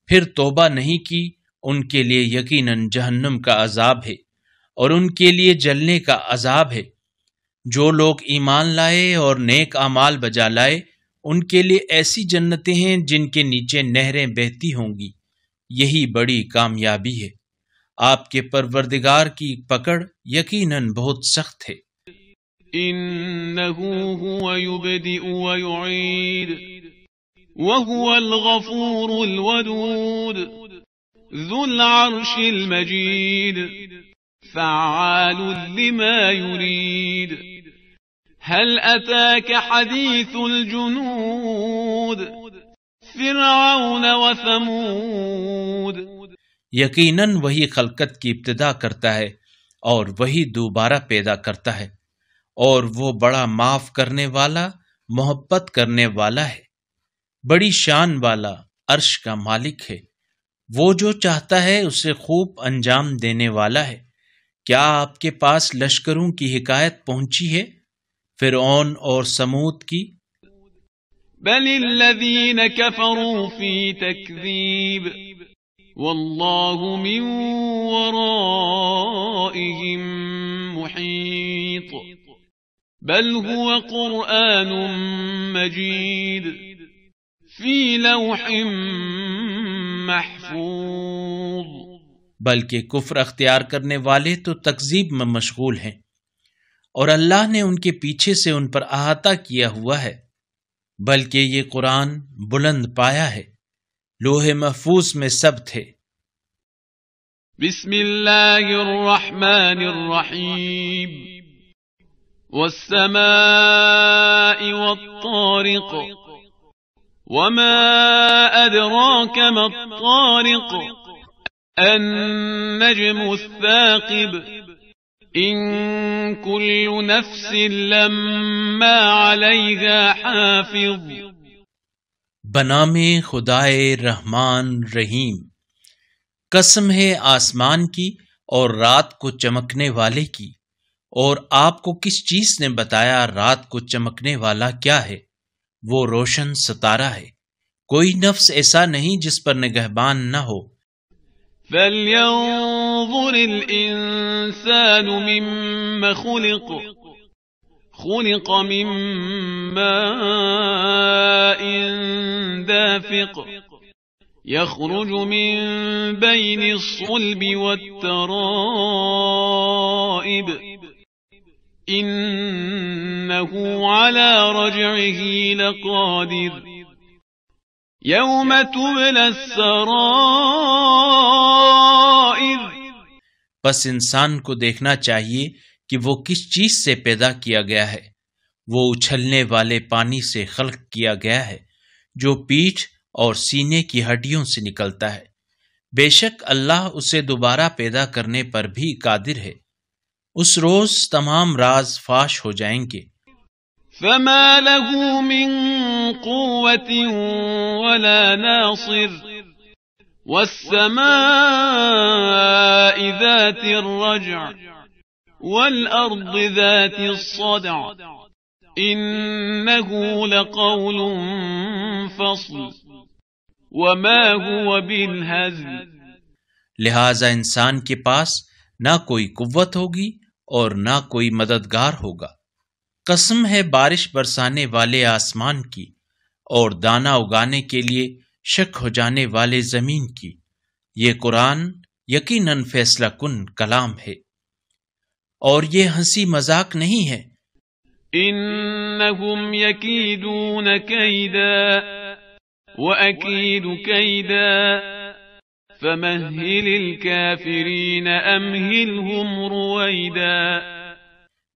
پھر توبہ نہیں کی، ان کے لیے یقیناً جہنم کا عذاب ہے اور ان کے لیے جلنے کا عذاب ہے۔ جو لوگ ایمان لائے اور نیک اعمال بجا لائے، ان کے لیے ایسی جنتیں ہیں جن کے نیچے نہریں بہتی ہوں گی، یہی بڑی کامیابی ہے۔ آپ کے پروردگار کی پکڑ یقیناً بہت سخت ہے۔ انه هو يبدئ ويعيد وهو الغفور الودود ذو العرش المجيد فعال لما يريد۔ هل أتاك حديث الجنود فرعون وثمود۔ یقیناً وہی خلقت کی ابتدا کرتا ہے اور وہی دوبارہ پیدا کرتا ہے، اور وہ بڑا معاف کرنے والا، محبت کرنے والا ہے، بڑی شان والا، عرش کا مالک ہے۔ وہ جو چاہتا ہے اسے خوب انجام دینے والا ہے۔ کیا آپ کے پاس لشکروں کی حکایت پہنچی ہے، فرعون اور سمود کی؟ بل الذین كفروا فی تکذیب واللہ من ورائهم محیط بل هو قرآن مجید فی لوح محفوظ۔ بلکہ کفر اختیار کرنے والے تو تکذیب میں مشغول ہیں، اور اللہ نے ان کے پیچھے سے ان پر احاطہ کیا ہوا ہے، بلکہ یہ قرآن بلند پایا ہے، لوح محفوظ میں سب تھے۔ بسم اللہ الرحمن الرحیم والسماء والطارق وما ادراک ما الطارق النجم الثاقب ان كل نفس لما عليها حافظ۔ بنام خدائے رحمان رحیم، قسم ہے آسمان کی اور رات کو چمکنے والے کی، اور آپ کو کس چیز نے بتایا رات کو چمکنے والا کیا ہے؟ وہ روشن ستارہ ہے، کوئی نفس ایسا نہیں جس پر نگہبان نہ ہو۔ فَلْيَنظُرِ الْإِنسَانُ مِمَّ خُلِقَ خُلِقَ مِن مَّاءٍ دَافِقٍ يَخْرُجُ مِن بَيْنِ الصُّلْبِ وَالتَّرَائِبِ إِنَّهُ عَلَى رَجْعِهِ لَقَادِرٌ یوم تبلی السرائر۔ پس انسان کو دیکھنا چاہیے کہ وہ کس چیز سے پیدا کیا گیا ہے۔ وہ اچھلنے والے پانی سے خلق کیا گیا ہے جو پیٹھ اور سینے کی ہڈیوں سے نکلتا ہے۔ بے شک اللہ اسے دوبارہ پیدا کرنے پر بھی قادر ہے۔ اس روز تمام راز فاش ہو جائیں گے۔ فما له من قوة ولا ناصر والسماء ذات الرجع والأرض ذات الصدع إنه لقول فصل وما هو بالهزل. لہذا انسان کے پاس نہ کوئی قوت ہوگی اور نہ کوئی مددگار ہوگا۔ قسم ہے بارش برسانے والے آسمان کی اور دانہ اگانے کے لیے شک ہو جانے والے زمین کی، یہ قرآن یقیناً فیصلہ کن کلام ہے اور یہ ہنسی مذاق نہیں ہے۔ إنهم يكيدون كيدا وأكيد كيدا فمهل الكافرين أمهلهم رويدا.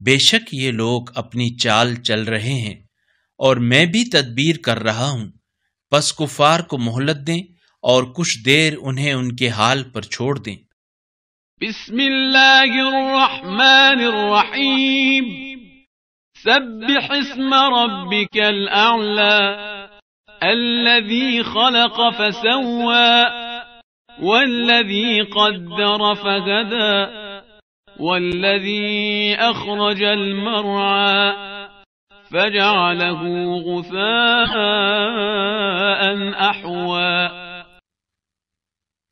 بے شک یہ لوگ اپنی چال چل رہے ہیں اور میں بھی تدبیر کر رہا ہوں، پس کفار کو مہلت دیں اور کچھ دیر انہیں ان کے حال پر چھوڑ دیں۔ بسم اللہ الرحمن الرحیم سبح اسم ربك الأعلى الذي خلق فسوى والذي قدر فهدى والذي أخرج المرعى فجعله غثاء أحوى.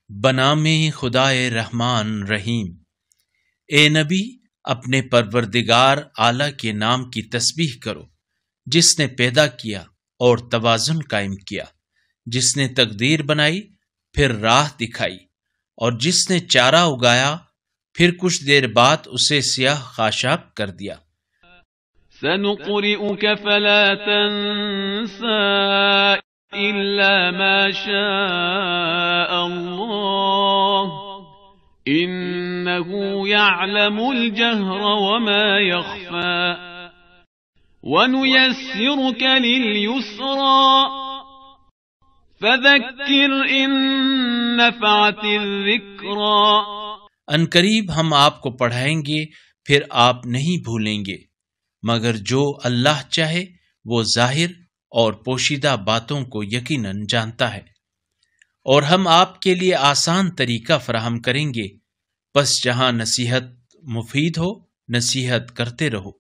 بنام خدائے رحمان رحیم، اے نبی اپنے پروردگار اعلیٰ کے نام کی تسبیح کرو، جس نے پیدا کیا اور توازن قائم کیا، جس نے تقدیر بنائی پھر راہ دکھائی، اور جس نے چارہ اگایا پھر کچھ دیر بعد اسے سیاہ خاشاک کر دیا۔ سنقرئك فلا تنسى إلا ما شاء الله إنه يعلم الجهر وما يخفى ونيسرك لليسرى فذكر إن نفعت الذكرى. ان قریب ہم آپ کو پڑھائیں گے پھر آپ نہیں بھولیں گے، مگر جو اللہ چاہے وہ ظاہر اور پوشیدہ باتوں کو یقیناً جانتا ہے، اور ہم آپ کے لیے آسان طریقہ فراہم کریں گے، پس جہاں نصیحت مفید ہو نصیحت کرتے رہو۔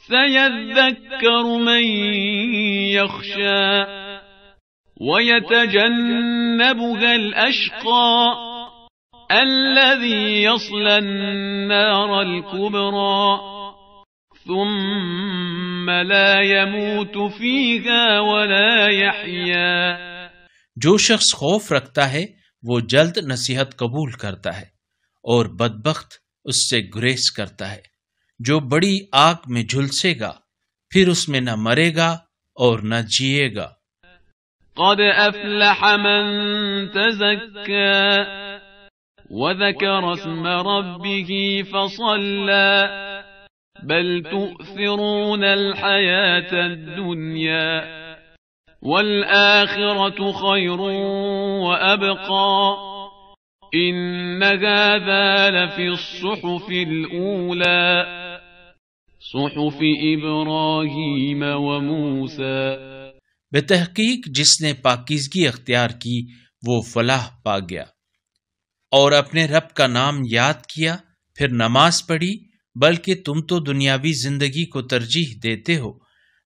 سيذكر من يخشى ويتجنبها الأشقى الذي يصلى النار الكبرى ثم لا يموت فيها ولا يحيا. جو شخص خوف رکھتا ہے وہ جلد نصیحت قبول کرتا ہے اور بدبخت اس سے گریز کرتا ہے جو بڑی آگ میں جھلسے گا، پھر اس میں نہ مرے گا اور نہ جیے گا۔ قد افلح من تزكى وذكر اسم ربه فصلى بل تؤثرون الحياة الدنيا والآخرة خير وأبقى إن هذا لفي الصحف الأولى صحف إبراهيم وموسى. بتحقیق جس نے پاکیزگی اختیار کی وہ فلاح پا گیا، اور اپنے رب کا نام یاد کیا پھر نماز پڑھی، بلکہ تم تو دنیاوی زندگی کو ترجیح دیتے ہو،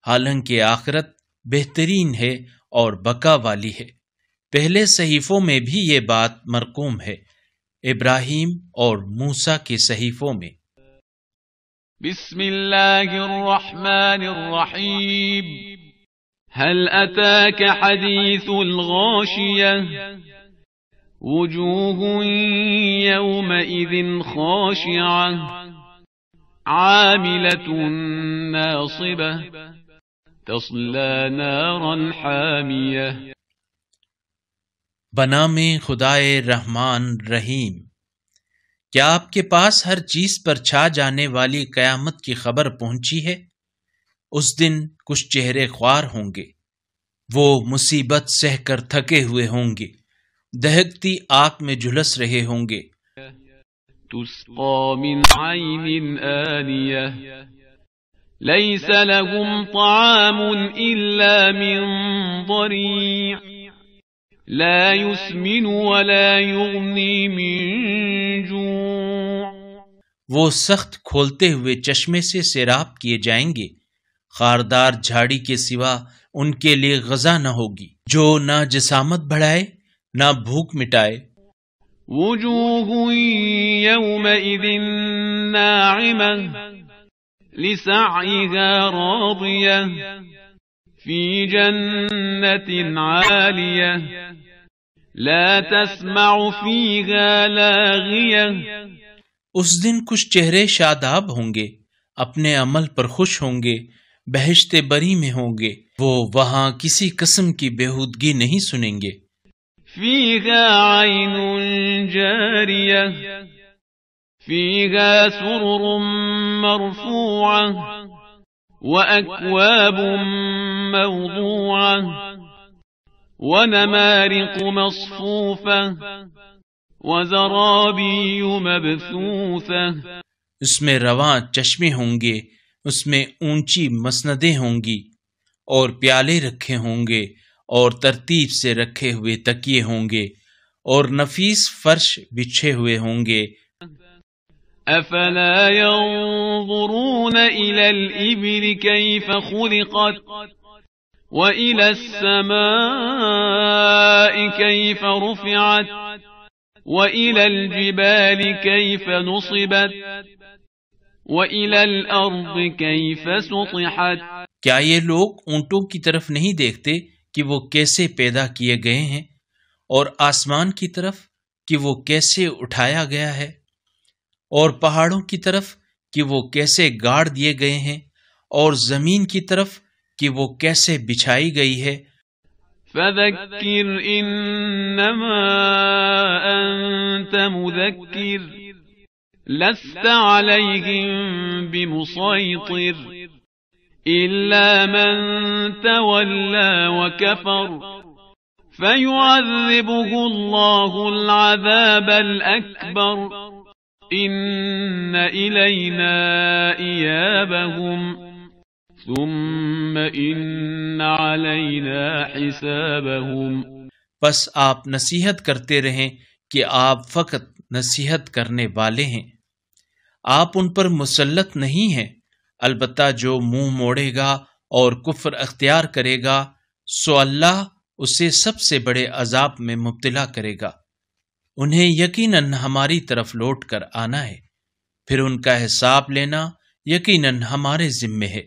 حالانکہ آخرت بہترین ہے اور بقا والی ہے۔ پہلے صحیفوں میں بھی یہ بات مرقوم ہے، ابراہیم اور موسیٰ کے صحیفوں میں۔ بسم اللہ الرحمن الرحیم هل أتاك حديث الغاشية وجوه يومئذ خاشعة عاملة ناصبة تصلى نارا حامية. بنام خدائے رحمان رحیم، کیا آپ کے پاس ہر چیز پر چھا جانے والی قیامت کی خبر پہنچی ہے؟ اس دن کچھ چہرے خوار ہوں گے، وہ مصیبت سہ کر تھکے ہوئے ہوں گے، دہکتی آگ میں جھلس رہے ہوں گے۔ تسقى من عين آنية ليس لهم طعام إلا من ضريع لا يسمن ولا يغني من جوع. وہ سخت کھولتے ہوئے چشمے سے سیراب کیے جائیں گے، خاردار جھاڑی کے سوا ان کے لیے غذا نہ ہوگی، جو نہ جسامت بڑھائے نہ بھوک مٹائے۔ وجوہ یومئذ ناعمہ لسعیها راضیہ فی جنت عالیہ لا تسمع فیها لاغیہ۔ اس دن کچھ چہرے شاداب ہوں گے، اپنے عمل پر خوش ہوں گے، بہشت بری میں ہوں گے، وہ وہاں کسی قسم کی بےہودگی نہیں سنیں گے۔ فیها عین جاریہ فیها سرر مرفوعہ وأكواب موضوعة ونمارق مصفوفة وزرابي مبثوثة۔ اس میں رواں چشمے ہوں گے، اس میں اونچی مسندیں ہوں گی، اور پیالے رکھے ہوں گے، اور ترتیب سے رکھے ہوئے تکیے ہوں گے، اور نفیس فرش بچھے ہوئے ہوں گے۔ افلا ينظرون الى الابل كيف خلقت والى السماء كيف رفعت والى الجبال كيف نصبت والى الارض كيف سطحت۔ کیا یہ لوگ اونٹوں کی طرف نہیں دیکھتے کہ وہ کیسے پیدا کیے گئے ہیں، اور آسمان کی طرف کہ وہ کیسے اٹھایا گیا ہے، اور پہاڑوں کی طرف کہ وہ کیسے گاڑ دیے گئے ہیں، اور زمین کی طرف کہ وہ کیسے بچھائی گئی ہے۔ فذکر انما انت مذکر لست علیہم بمسیطر الا من تولی وکفر فیعذبہ اللہ العذاب الاکبر ان الینا ایابہم ثم ان علینا حسابہم۔ بس آپ نصیحت کرتے رہیں کہ آپ فقط نصیحت کرنے والے ہیں، آپ ان پر مسلط نہیں ہیں، البتہ جو منہ موڑے گا اور کفر اختیار کرے گا سو اللہ اسے سب سے بڑے عذاب میں مبتلا کرے گا۔ انہیں یقیناً ہماری طرف لوٹ کر آنا ہے، پھر ان کا حساب لینا یقیناً ہمارے ذمے ہے۔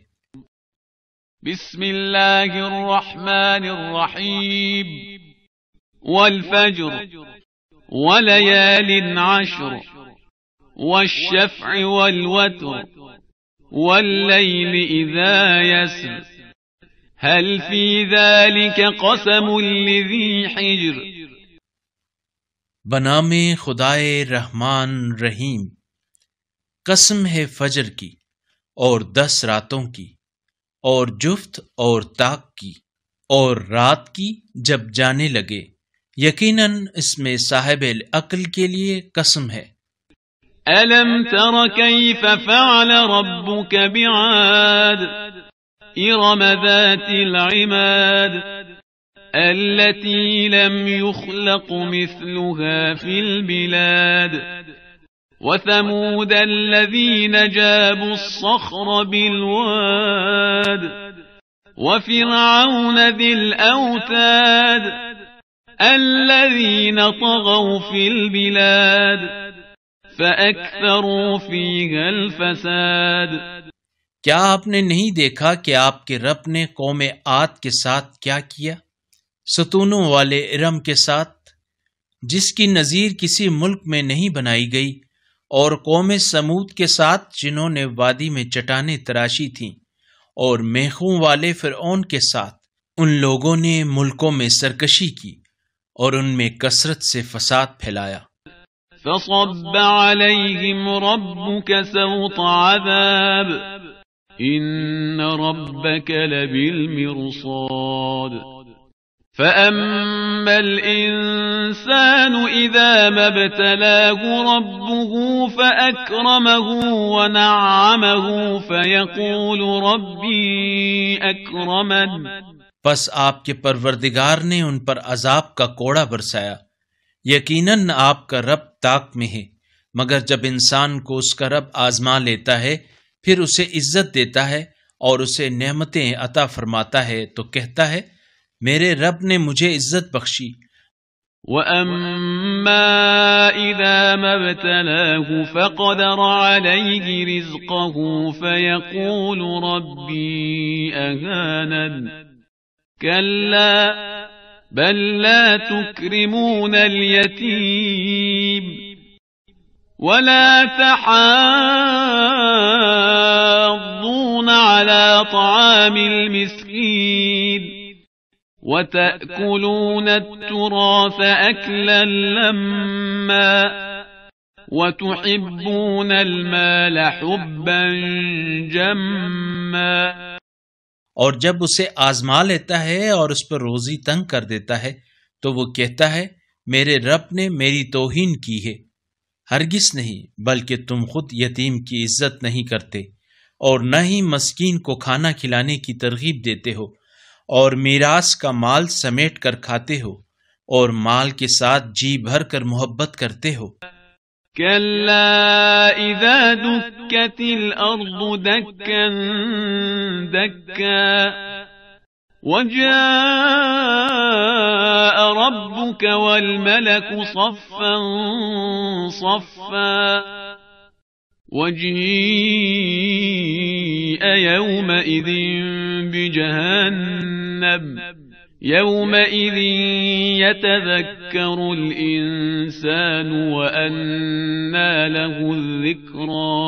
بسم اللہ الرحمن الرحیم والفجر وليال عشر والشفع والوتر والليل إذا يسر هل في ذلك قسم لذي حجر۔ بنام خدائے رحمان رحیم، قسم ہے فجر کی اور 10 راتوں کی، اور جفت اور طاق کی، اور رات کی جب جانے لگے، یقیناً اس میں صاحب عقل کے لیے قسم ہے۔ أَلَمْ تَرَ كَيْفَ فَعَلَ رَبُّكَ بِعَادٍ إِرَمَ ذَاتِ الْعِمَادِ الَّتِي لَمْ يُخْلَقْ مِثْلُهَا فِي الْبِلَادِ وَثَمُودَ الَّذِينَ جَابُوا الصَّخْرَ بِالْوَادِ وَفِرْعَوْنَ ذِي الْأَوْتَادِ الَّذِينَ طَغَوْا فِي الْبِلَادِ فَأَكْثَرُوا فِيهَا الْفَسَادَ۔ کیا آپ نے نہیں دیکھا کہ آپ کے رب نے قوم عاد کے ساتھ کیا کیا، ستونوں والے ارم کے ساتھ، جس کی نظیر کسی ملک میں نہیں بنائی گئی، اور قوم سمود کے ساتھ جنہوں نے وادی میں چٹانیں تراشی تھیں، اور میخوں والے فرعون کے ساتھ، ان لوگوں نے ملکوں میں سرکشی کی اور ان میں کثرت سے فساد پھیلایا۔ فصب عليهم ربك سوط عذاب إن ربك لبالمرصاد فأما الإنسان إذا ما ابتلاه ربه فأكرمه ونعمه فيقول ربي أكرمن۔ پس آپ کے پروردگار نے ان پر عذاب کا کوڑا برسایا، یقیناً آپ کا رب طاق میں ہے، مگر جب انسان کو اس کا رب آزما لیتا ہے پھر اسے عزت دیتا ہے اور اسے نعمتیں عطا فرماتا ہے تو کہتا ہے میرے رب نے مجھے عزت بخشی۔ وَأَمَّا إِذَا مَا ابْتَلَاهُ فَقَدَرَ عَلَيْهِ رِزْقَهُ فَيَقُولُ رَبِّي أَهَانَنِ كَلَّا بَل لَّا تُكْرِمُونَ الْيَتِيمَ وَلَا تَحَاضُّونَ عَلَى طَعَامِ الْمِسْكِينِ وَتَأْكُلُونَ التُّرَاثَ أَكْلًا لَمًّا وَتُحِبُّونَ الْمَالَ حُبًّا جَمًّا۔ اور جب اسے آزما لیتا ہے اور اس پر روزی تنگ کر دیتا ہے تو وہ کہتا ہے میرے رب نے میری توہین کی ہے۔ ہرگز نہیں، بلکہ تم خود یتیم کی عزت نہیں کرتے اور نہ ہی مسکین کو کھانا کھلانے کی ترغیب دیتے ہو، اور میراث کا مال سمیٹ کر کھاتے ہو اور مال کے ساتھ جی بھر کر محبت کرتے ہو۔ كلا إذا دكت الأرض دكا دكا وجاء ربك والملك صفا صفا وجيء يومئذ بجهنم يومئذ يتذكر الإنسان وأنى له الذكرى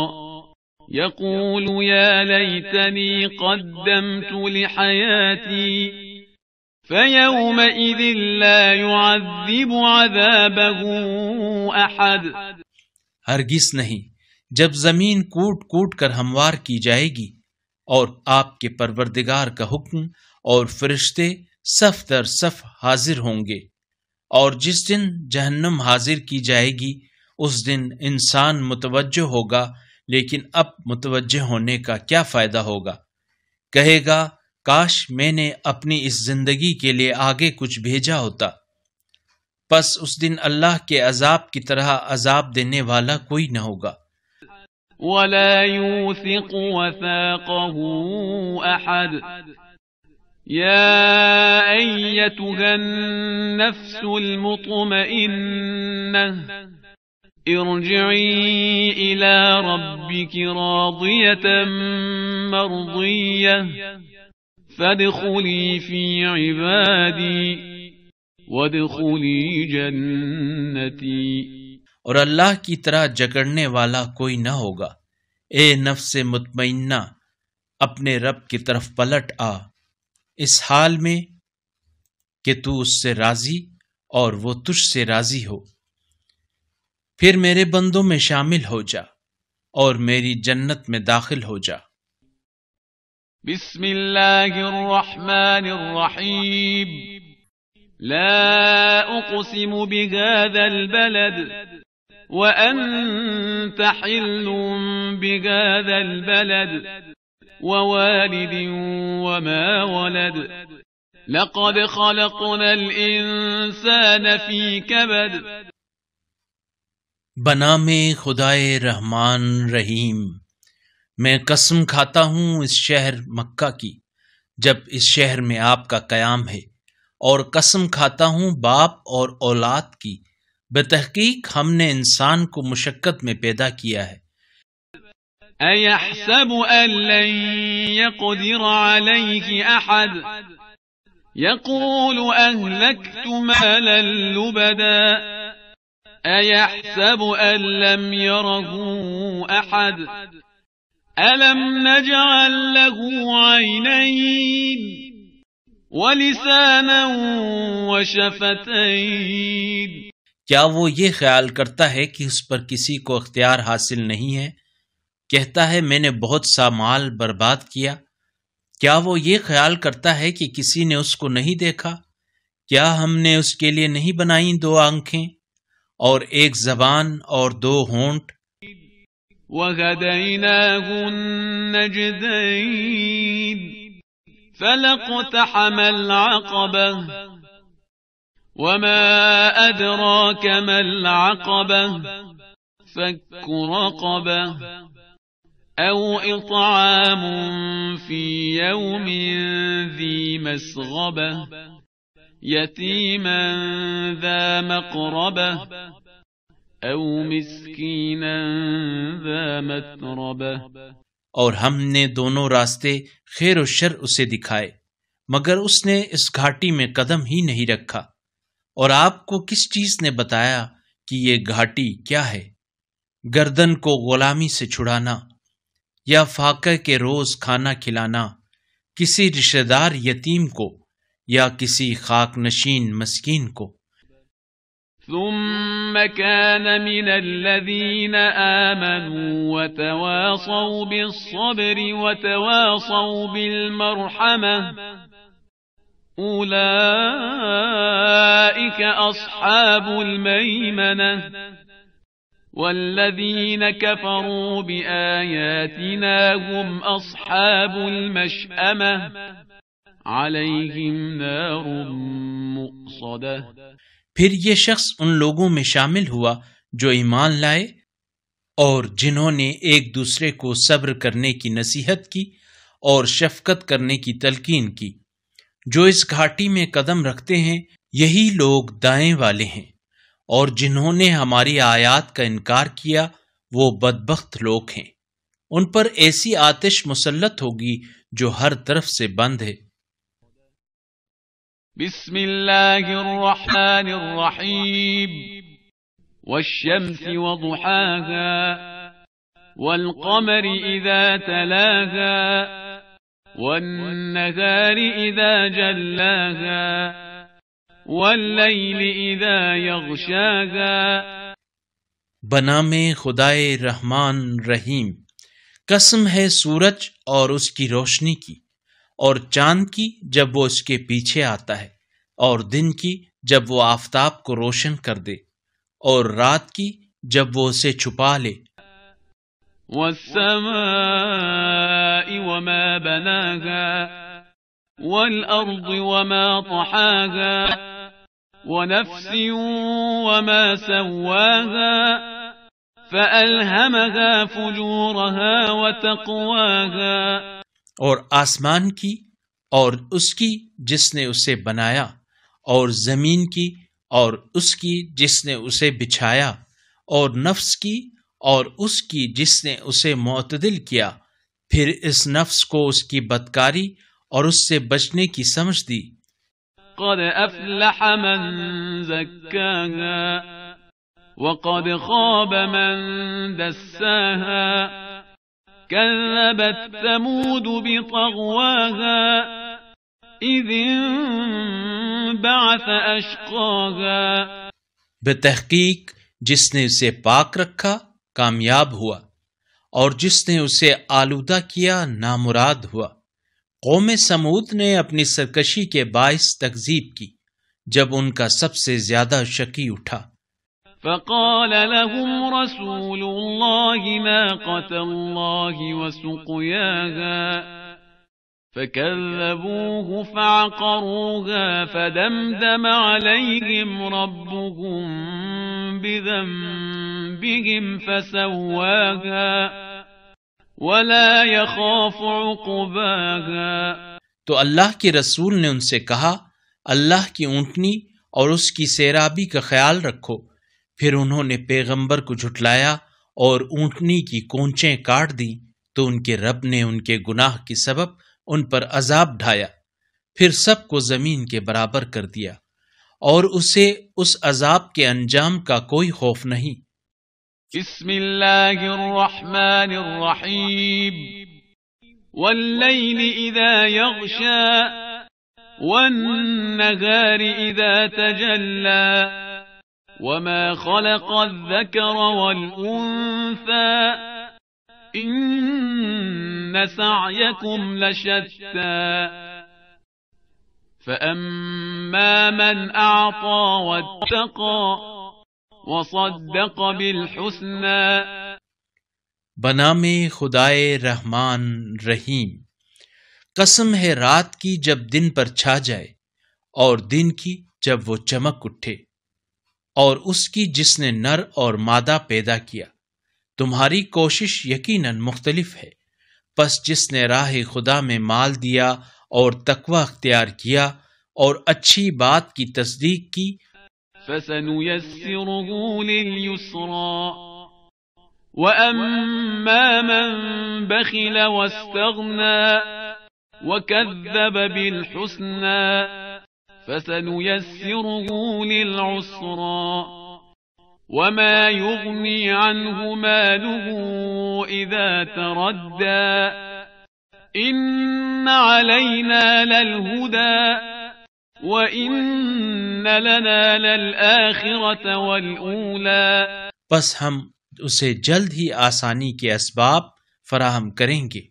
يقول يا ليتني قدمت لحياتي فيومئذ لا يعذب عذابه أحد۔ ہرگز نہیں، جب زمین کوٹ کوٹ کر ہموار کی جائے گی اور آپ کے پروردگار کا حکم اور فرشتے صف در صف حاضر ہوں گے، اور جس دن جہنم حاضر کی جائے گی اس دن انسان متوجہ ہوگا، لیکن اب متوجہ ہونے کا کیا فائدہ ہوگا؟ کہے گا کاش میں نے اپنی اس زندگی کے لیے آگے کچھ بھیجا ہوتا۔ پس اس دن اللہ کے عذاب کی طرح عذاب دینے والا کوئی نہ ہوگا۔ ولا يوثق وثاقه أحد۔ يا أيتها النفس المطمئنة ارجعي إلى ربك راضية مرضية فادخلي في عبادي وادخلي جنتي۔ اور اللہ کی طرح جکڑنے والا کوئی نہ ہوگا۔ اے نفس مطمئنہ، اپنے رب کی طرف پلٹ آ، اس حال میں کہ تو اس سے راضی اور وہ تجھ سے راضی ہو، پھر میرے بندوں میں شامل ہو جا اور میری جنت میں داخل ہو جا۔ بسم اللہ الرحمن الرحیم۔ لا اقسم بهذا البلد وأنت حل بهذا البلد ووالد وما ولد لقد خلقنا الإنسان في كبد۔ بنام خدائے رحمان رحیم، میں قسم کھاتا ہوں اس شہر مکہ کی جب اس شہر میں آپ کا قیام ہے، اور قسم کھاتا ہوں باپ اور اولاد کی، بتحقیق ہم نے انسان کو مشقت میں پیدا کیا ہے۔ أَيَحْسَبُ أَن لَّن يَقْدِرَ عَلَيْهِ أَحَدٌ يَقُولُ أَهْلَكْتُ مَالًا لُّبَدًا أَيَحْسَبُ أَن لَّمْ يَرَهُ أَحَدٌ أَلَمْ نَجْعَل لَّهُ عَيْنَيْنِ وَلِسَانًا وَشَفَتَيْنِ۔ کیا وہ یہ خیال کرتا ہے کہ اس پر کسی کو اختیار حاصل نہیں ہے؟ کہتا ہے میں نے بہت سا مال برباد کیا۔ کیا وہ یہ خیال کرتا ہے کہ کسی نے اس کو نہیں دیکھا؟ کیا ہم نے اس کے لیے نہیں بنائی 2 آنکھیں اور 1 زبان اور 2 ہونٹ؟ وَهَدَيْنَاهُ النَّجْدَيْنِ فَلَاقْتَحَمَ الْعَقَبَةَ وَمَا أَدْرَاكَ مَا الْعَقَبَةُ فَكُّ رَقَبَةٍ أو إطعام في يوم ذي مسغبة يتيما ذا مقربة أو مسكينا ذا متربة۔ اور ہم نے دونوں راستے خیر و شر اسے دکھائے، مگر اس نے اس گھاٹی میں قدم ہی نہیں رکھا۔ اور آپ کو کس چیز نے بتایا کہ یہ گھاٹی کیا ہے؟ گردن کو غلامی سے چھڑانا، یا فاقہ کے روز کھانا کھلانا کسی رشتہ دار یتیم کو یا کسی خاک نشین مسکین کو۔ ثم كان من الذين آمنوا وتواصوا بالصبر وتواصوا بالمرحمة أولئك أصحاب الميمنة والذين كفروا بآياتنا هم أصحاب المشأمة عليهم نار مؤصدة۔ پھر یہ شخص ان لوگوں میں شامل ہوا جو ایمان لائے اور جنہوں نے ایک دوسرے کو صبر کرنے کی نصیحت کی اور شفقت کرنے کی تلقین کی۔ جو اس گھاٹی میں قدم رکھتے ہیں یہی لوگ دائیں والے ہیں، اور جنہوں نے ہماری آیات کا انکار کیا وہ بدبخت لوگ ہیں۔ ان پر ایسی آتش مسلط ہوگی جو ہر طرف سے بند ہے۔ بسم اللہ الرحمن الرحیم والشمس وضحاها والقمر اذا تلاها والنهار اذا جلاها واللیل اذا یغشاها۔ بنام خدائے رحمان رحیم، قسم ہے سورج اور اس کی روشنی کی، اور چاند کی جب وہ اس کے پیچھے آتا ہے، اور دن کی جب وہ آفتاب کو روشن کر دے، اور رات کی جب وہ اسے چھپا لے۔ والسماء وما بناها والأرض وما طحاها ونفس وما سواها فألهمها فجورها وتقواها۔ اور آسمان کی اور اس کی جس نے اسے بنایا، اور زمین کی اور اس کی جس نے اسے بچھایا، اور نفس کی اور اس کی جس نے اسے معتدل کیا، پھر اس نفس کو اس کی بدکاری اور اس سے بچنے کی سمجھ دی۔ قد افلح من زکاها وقد خاب من دساها كذبت ثمود بطغواها إذ انبعث أشقاها۔ بتحقیق جس نے اسے پاک رکھا کامیاب ہوا، اور جس نے اسے آلودہ کیا نامراد ہوا۔ قوم سمود نے اپنی سرکشی کے باعث تکذیب کی جب ان کا سب سے زیادہ شقی اٹھا۔ فقال لهم رسول الله ناقة الله وسقياها فكذبوه فعقروها فدمدم عليهم ربهم بذنبهم فسواها ولا يخاف عقباها۔ تو اللہ کے رسول نے ان سے کہا، اللہ کی اونٹنی اور اس کی سیرابی کا خیال رکھو۔ پھر انہوں نے پیغمبر کو جھٹلایا اور اونٹنی کی کونچیں کاٹ دی، تو ان کے رب نے ان کے گناہ کے سبب ان پر عذاب ڈھایا، پھر سب کو زمین کے برابر کر دیا، اور اسے اس عذاب کے انجام کا کوئی خوف نہیں۔ بسم اللہ الرحمن الرحیم واللیل اذا یغشا والنہار اذا تجلی وما خلق الذكر والأنثى إن سعيكم لشتى فأما من أعطى واتقى وصدق بالحسنى۔ بنام خدائے رحمان رحیم، قسم ہے رات کی جب دن پر چھا جائے، اور دن کی جب وہ چمک اٹھے، اور اس کی جس نے نر اور مادہ پیدا کیا، تمہاری کوشش یقیناً مختلف ہے، پس جس نے راہ خدا میں مال دیا اور تقوی اختیار کیا اور اچھی بات کی تصدیق کی، فَسَنُيَسِّرُهُ لِلْيُسْرَى وَأَمَّا مَنْ بَخِلَ وَاسْتَغْنَى وَكَذَّبَ بِالْحُسْنَى فَسَنُيَسِّرُهُ لِلْعُسْرَى وَمَا يُغْنِي عَنْهُ مَالُهُ إِذَا تَرَدَّى إِنَّ عَلَيْنَا لَلْهُدَى وَإِنَّ لَنَا لَلْآخِرَةَ وَالْأُولَى۔ پس ہم اسے جلد ہی آسانی کے اسباب فراہم کریں گے،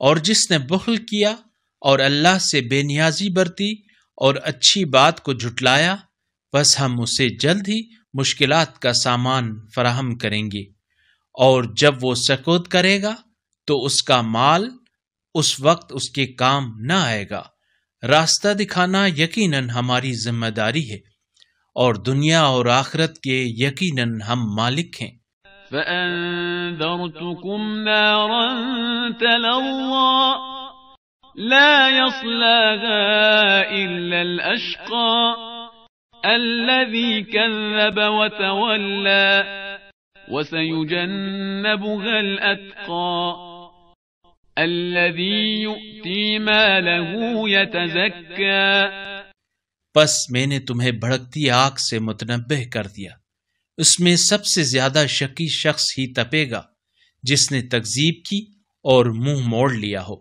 اور جس نے بخل کیا اور اللہ سے بے نیازی برتی اور اچھی بات کو جھٹلایا، پس ہم اسے جلد ہی مشکلات کا سامان فراہم کریں گے، اور جب وہ سقوط کرے گا تو اس کا مال اس وقت اس کے کام نہ آئے گا۔ راستہ دکھانا یقیناً ہماری ذمہ داری ہے، اور دنیا اور آخرت کے یقیناً ہم مالک ہیں۔ فَأَنذَرْتُكُمْ نَارًا تَلَظَّىٰ لَا يَصْلَاهَا إِلَّا الْأَشْقَى الَّذِي كَذَّبَ وَتَوَلَّىٰ وَسَيُجَنَّبُهَا الْأَتْقَى الَّذِي يُؤْتِي مَالَهُ يَتَزَكَّىٰ۔ پس میں نے تمہیں بھڑکتی آگ سے متنبہ کر دیا، اس میں سب سے زیادہ شقی شخص ہی تپے گا جس نے تکذیب کی اور منہ موڑ لیا ہو،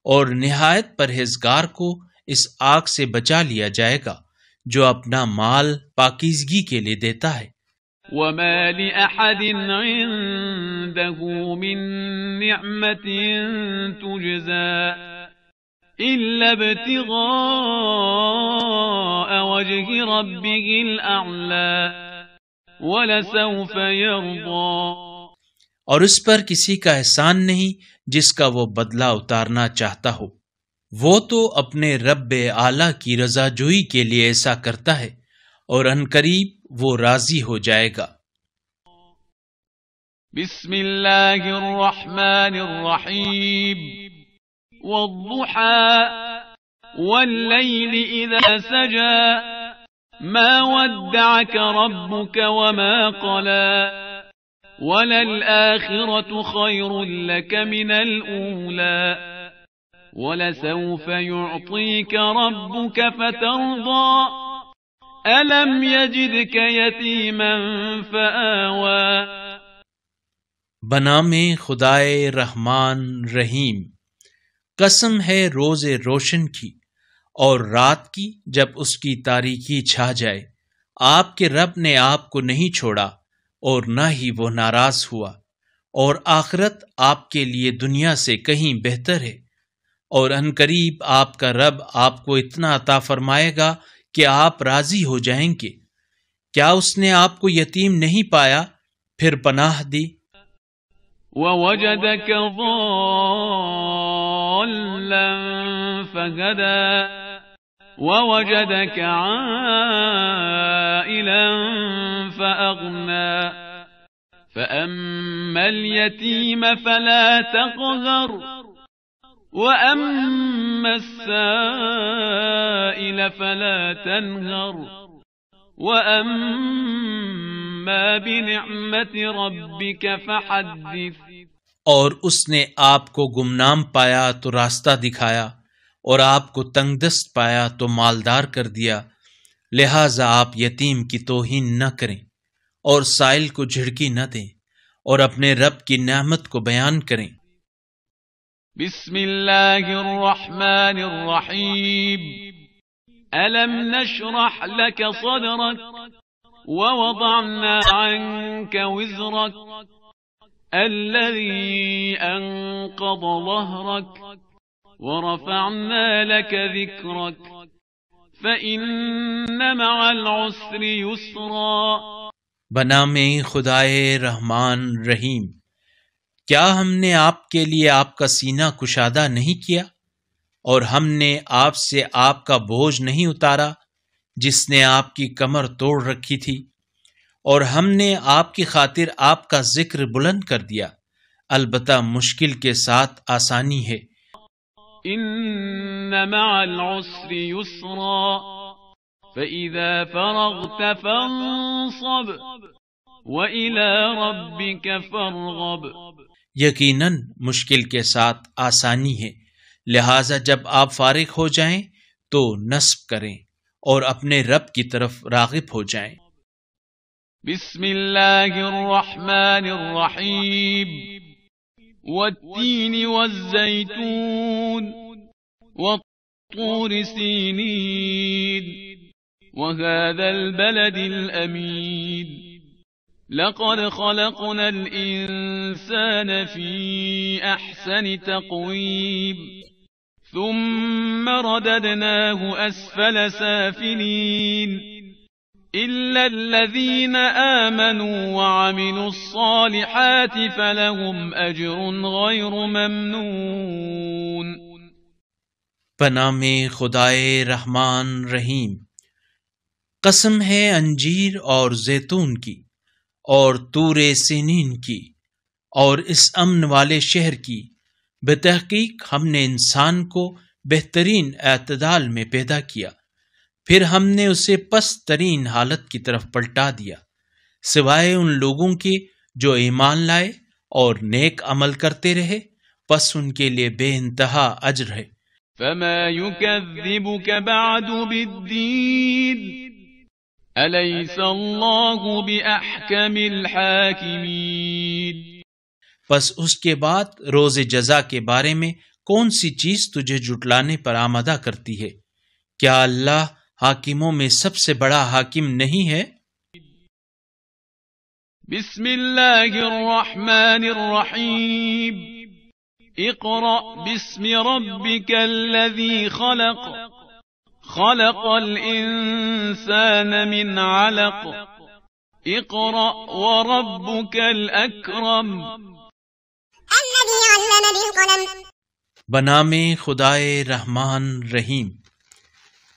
اور نہایت پرہیزگار کو اس آگ سے بچا لیا جائے گا جو اپنا مال پاکیزگی کے لیے دیتا ہے۔ وَمَا لِأَحَدٍ عِندَهُ مِن نِعْمَةٍ تُجْزَىٰ إِلَّا ابْتِغَاءَ وَجْهِ رَبِّهِ الْأَعْلَىٰ وَلَسَوْفَ يَرْضَىٰ۔ اور اس پر کسی کا احسان نہیں جس کا وہ بدلہ اتارنا چاہتا ہو، وہ تو اپنے رب اعلیٰ کی رضا جوئی کے لیے ایسا کرتا ہے، اور عنقریب وہ راضی ہو جائے گا۔ بسم اللہ الرحمن الرحیم والضحى والليل إذا سجى ما ودعك ربك وما قلى وللآخرة خير لك من الأولى ولسوف يعطيك ربك فترضى ألم يجدك يتيما فآوى۔ بنام خدائے رحمان رحیم۔ قسم ہے روز روشن کی اور رات کی جب اس کی تاریکی چھا جائے، آپ کے رب نے آپ کو نہیں چھوڑا اور نہ ہی وہ ناراض ہوا، اور آخرت آپ کے لیے دنیا سے کہیں بہتر ہے، اور عنقریب آپ کا رب آپ کو اتنا عطا فرمائے گا کہ آپ راضی ہو جائیں گے۔ کیا اس نے آپ کو یتیم نہیں پایا پھر پناہ دی؟ وَوَجَدَكَ ضَالًّا فَهَدَىٰ وَوَجَدَكَ عَائِلًا فَأَغْنَىٰ فَأَمَّا الْيَتِيمَ فَلَا تَقْهَرْ وَأَمَّا السَّائِلَ فَلَا تَنْهَرْ وَأَمَّا بِنِعْمَةِ رَبِّكَ فَحَدِّثْ۔ اور اس نے آپ کو گمنام پایا تو راستہ دکھایا، اور آپ کو تنگ دست پایا تو مالدار کر دیا، لہٰذا آپ یتیم کی توہین نہ کریں اور سائل کو جھڑکی نہ دیں، اور اپنے رب کی نعمت کو بیان کریں۔ بسم اللہ الرحمن الرحیم ألم نشرح لك صدرك ووضعنا عنك وزرك الذي أنقض ظهرك ورفعنا لك ذكرك فإن مع العسر يسرا۔ بنام خدائے رحمان رحیم۔ کیا ہم نے آپ کے لیے آپ کا سینہ کشادہ نہیں کیا، اور ہم نے آپ سے آپ کا بوجھ نہیں اتارا جس نے آپ کی کمر توڑ رکھی تھی، اور ہم نے آپ کی خاطر آپ کا ذکر بلند کر دیا، البتہ مشکل کے ساتھ آسانی ہے۔ ان مع العسر یسرا فاذا فرغت فانصب وإلى ربك فارغب۔ یقیناً مشکل کے ساتھ آسانی ہے، لہذا جب آپ فارغ ہو جائیں تو نصب کریں اور اپنے رب کی طرف راغب ہو جائیں۔ بسم اللہ الرحمن الرحیم والتین والزیتون والطور سینین وهذا البلد الأمین لقد خلقنا الإنسان في أحسن تقويم ثم رددناه أسفل سافلين إلا الذين آمنوا وعملوا الصالحات فلهم أجر غير ممنون۔ بنام خدائے رحمان رحیم۔ قسم ہے انجیر اور زیتون کی اور طور سینین کی اور اس امن والے شہر کی، بتحقیق ہم نے انسان کو بہترین اعتدال میں پیدا کیا، پھر ہم نے اسے پست ترین حالت کی طرف پلٹا دیا، سوائے ان لوگوں کے جو ایمان لائے اور نیک عمل کرتے رہے، پس ان کے لیے بے انتہا اجر ہے۔ فما يكذبك بعد بالدين أليس الله بأحكم الحاكمين۔ پس اس کے بعد روز جزا کے بارے میں کون سی چیز تجھے جھٹلانے پر آمادہ کرتی ہے؟ کیا اللہ حاکموں میں سب سے بڑا حاکم نہیں ہے؟ بسم اللہ الرحمن الرحیم اقرأ باسم ربک الذی خلق خلق الانسان من علق اقرأ وربک الاکرم الذی علم بالقلم۔ بنام خدائے رحمان رحیم۔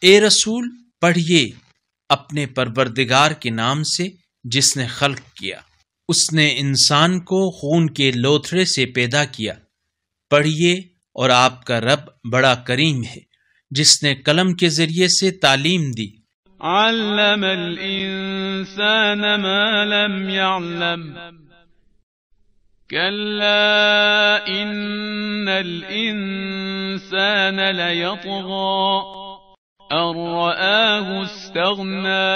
اے رسول پڑھیے اپنے پروردگار کے نام سے جس نے خلق کیا، اس نے انسان کو خون کے لوتھڑے سے پیدا کیا۔ پڑھیے اور آپ کا رب بڑا کریم ہے جس نے قلم کے ذریعے سے تعلیم دی۔ علم الانسان ما لم يعلم كلا ان الانسان ليطغى ان رآه استغنى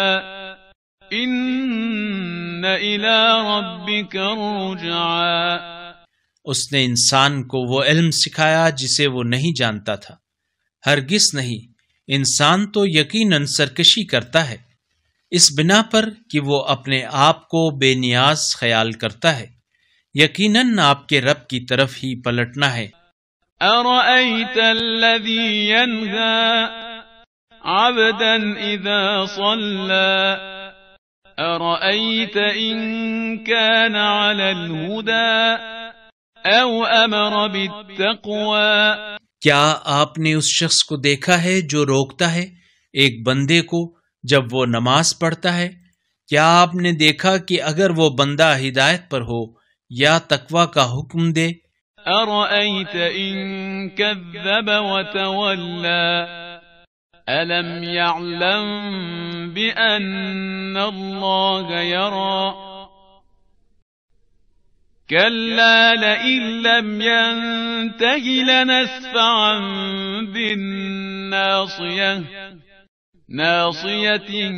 ان الى ربك الرجعى۔ اس نے انسان کو وہ علم سکھایا جسے وہ نہیں جانتا تھا، ہرگز نہیں، انسان تو یقیناً سرکشی کرتا ہے اس بنا پر کہ وہ اپنے آپ کو بے نیاز خیال کرتا ہے، یقیناً آپ کے رب کی طرف ہی پلٹنا ہے۔ ارأيت الذي ينهى عبدا اذا صلى ارأيت ان كان على الهدى او امر بالتقوى۔ کیا آپ نے اس شخص کو دیکھا ہے جو روکتا ہے ایک بندے کو جب وہ نماز پڑھتا ہے؟ کیا آپ نے دیکھا کہ اگر وہ بندہ ہدایت پر ہو یا تقوی کا حکم دے؟ ارأيت ان كذب وتولى الم يعلم بان الله يرى كلا لئن لم ينته لنسفعا بالناصية ناصية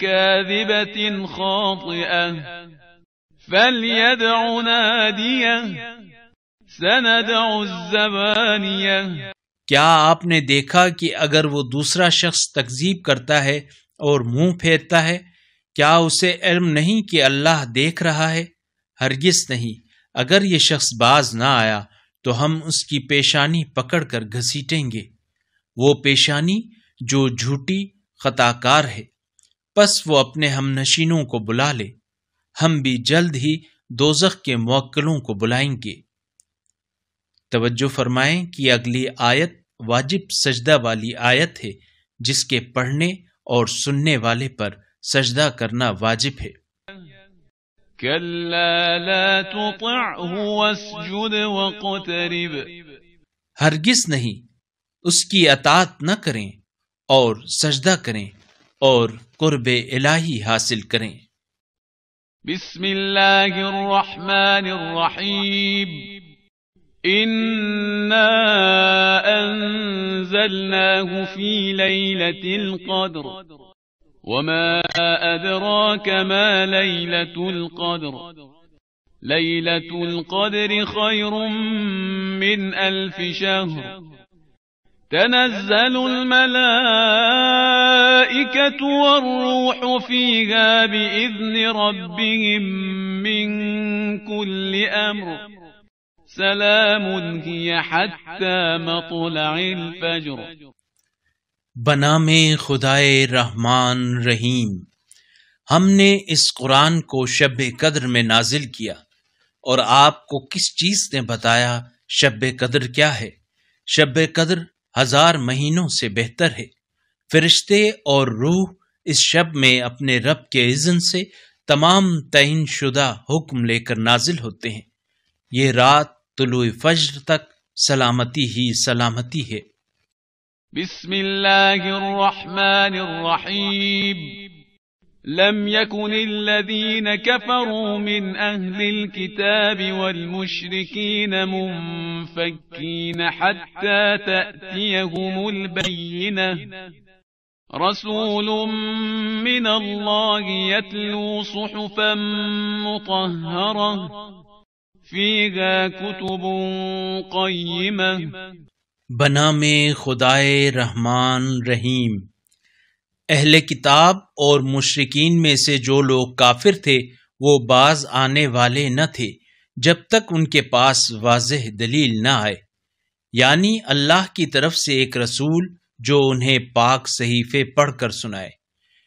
كاذبة خاطئة فليدع ناديه سندع الزبانية۔ کیا آپ نے دیکھا کہ اگر وہ دوسرا شخص تکذیب کرتا ہے اور منہ پھیرتا ہے، کیا اسے علم نہیں کہ اللہ دیکھ رہا ہے؟ ہرگز نہیں، اگر یہ شخص باز نہ آیا تو ہم اس کی پیشانی پکڑ کر گھسیٹیں گے، وہ پیشانی جو جھوٹی خطا کار ہے۔ پس وہ اپنے ہم نشینوں کو بلا لے، ہم بھی جلد ہی دوزخ کے موکلوں کو بلائیں گے۔ توجہ فرمائیں کہ اگلی آیت واجب سجدہ والی آیت ہے جس کے پڑھنے اور سننے والے پر سجدہ کرنا واجب ہے۔ كلا لا تطعه واسجد واقترب ہرگز نہیں، اس کی اطاعت نہ کریں اور سجدہ کریں اور قرب الہی حاصل کریں۔ بسم اللہ الرحمن الرحیم إنا أنزلناه في ليلة القدر وما أدراك ما ليلة القدر ليلة القدر خير من 1000 شهر تنزل الملائكة والروح فيها بإذن ربهم من كل أمر سلام هي حتى مطلع الفجر۔ بنام خدائے رحمان رحیم، ہم نے اس قرآن کو شب قدر میں نازل کیا، اور آپ کو کس چیز نے بتایا شب قدر کیا ہے؟ شب قدر 1000 مہینوں سے بہتر ہے۔ فرشتے اور روح اس شب میں اپنے رب کے اذن سے تمام تعین شدہ حکم لے کر نازل ہوتے ہیں۔ یہ رات طلوع فجر تک سلامتی ہی سلامتی ہے۔ بسم اللہ الرحمن الرحیم لم يكن الذين كفروا من أهل الكتاب والمشركين منفكين حتى تأتيهم البينة رسول من الله يتلو صحفا مطهرة فيها كتب قيمة۔ بنام خدائے رحمان رحیم، اہل کتاب اور مشرکین میں سے جو لوگ کافر تھے وہ باز آنے والے نہ تھے جب تک ان کے پاس واضح دلیل نہ آئے، یعنی اللہ کی طرف سے ایک رسول جو انہیں پاک صحیفے پڑھ کر سنائے۔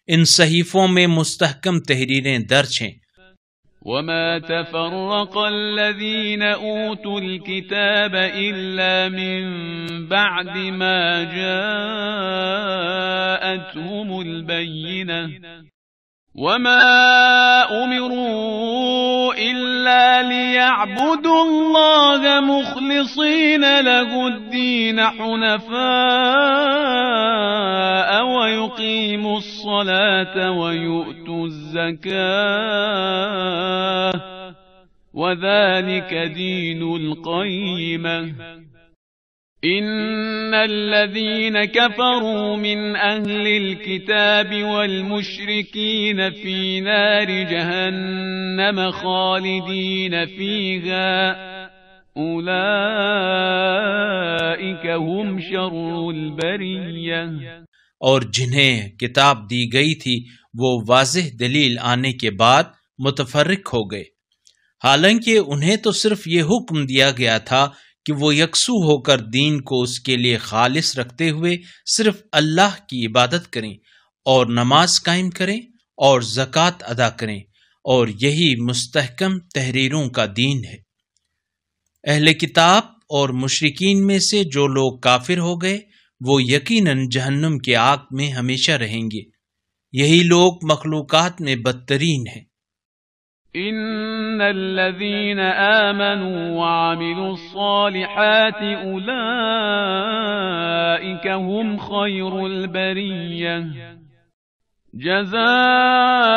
ان صحیفوں میں مستحکم تحریریں درج ہیں۔ وما تفرق الذين أوتوا الكتاب إلا من بعد ما جاءتهم البينة وما أمروا إلا ليعبدوا الله مخلصين له الدين حنفاء ويقيموا الصلاة ويؤتوا الزكاة وذلك دين القيمة إن الذين كفروا من أهل الكتاب والمشركين في نار جهنم خالدين فيها أولئك هم شر البرية۔ اور جنہیں کتاب دی گئی تھی وہ واضح دلیل آنے کے بعد متفرق ہو گئے، حالانکہ انہیں تو صرف یہ حکم دیا گیا تھا کہ وہ یکسو ہو کر دین کو اس کے لیے خالص رکھتے ہوئے صرف اللہ کی عبادت کریں اور نماز قائم کریں اور زکوٰۃ ادا کریں، اور یہی مستحکم تحریروں کا دین ہے۔ اہل کتاب اور مشرکین میں سے جو لوگ کافر ہو گئے وہ یقیناً جہنم کے آگ میں ہمیشہ رہیں گے، یہی لوگ مخلوقات میں بدترین ہیں۔ ان الذين آمنوا وعملوا الصالحات اولئك هم خير البرية جزاؤهم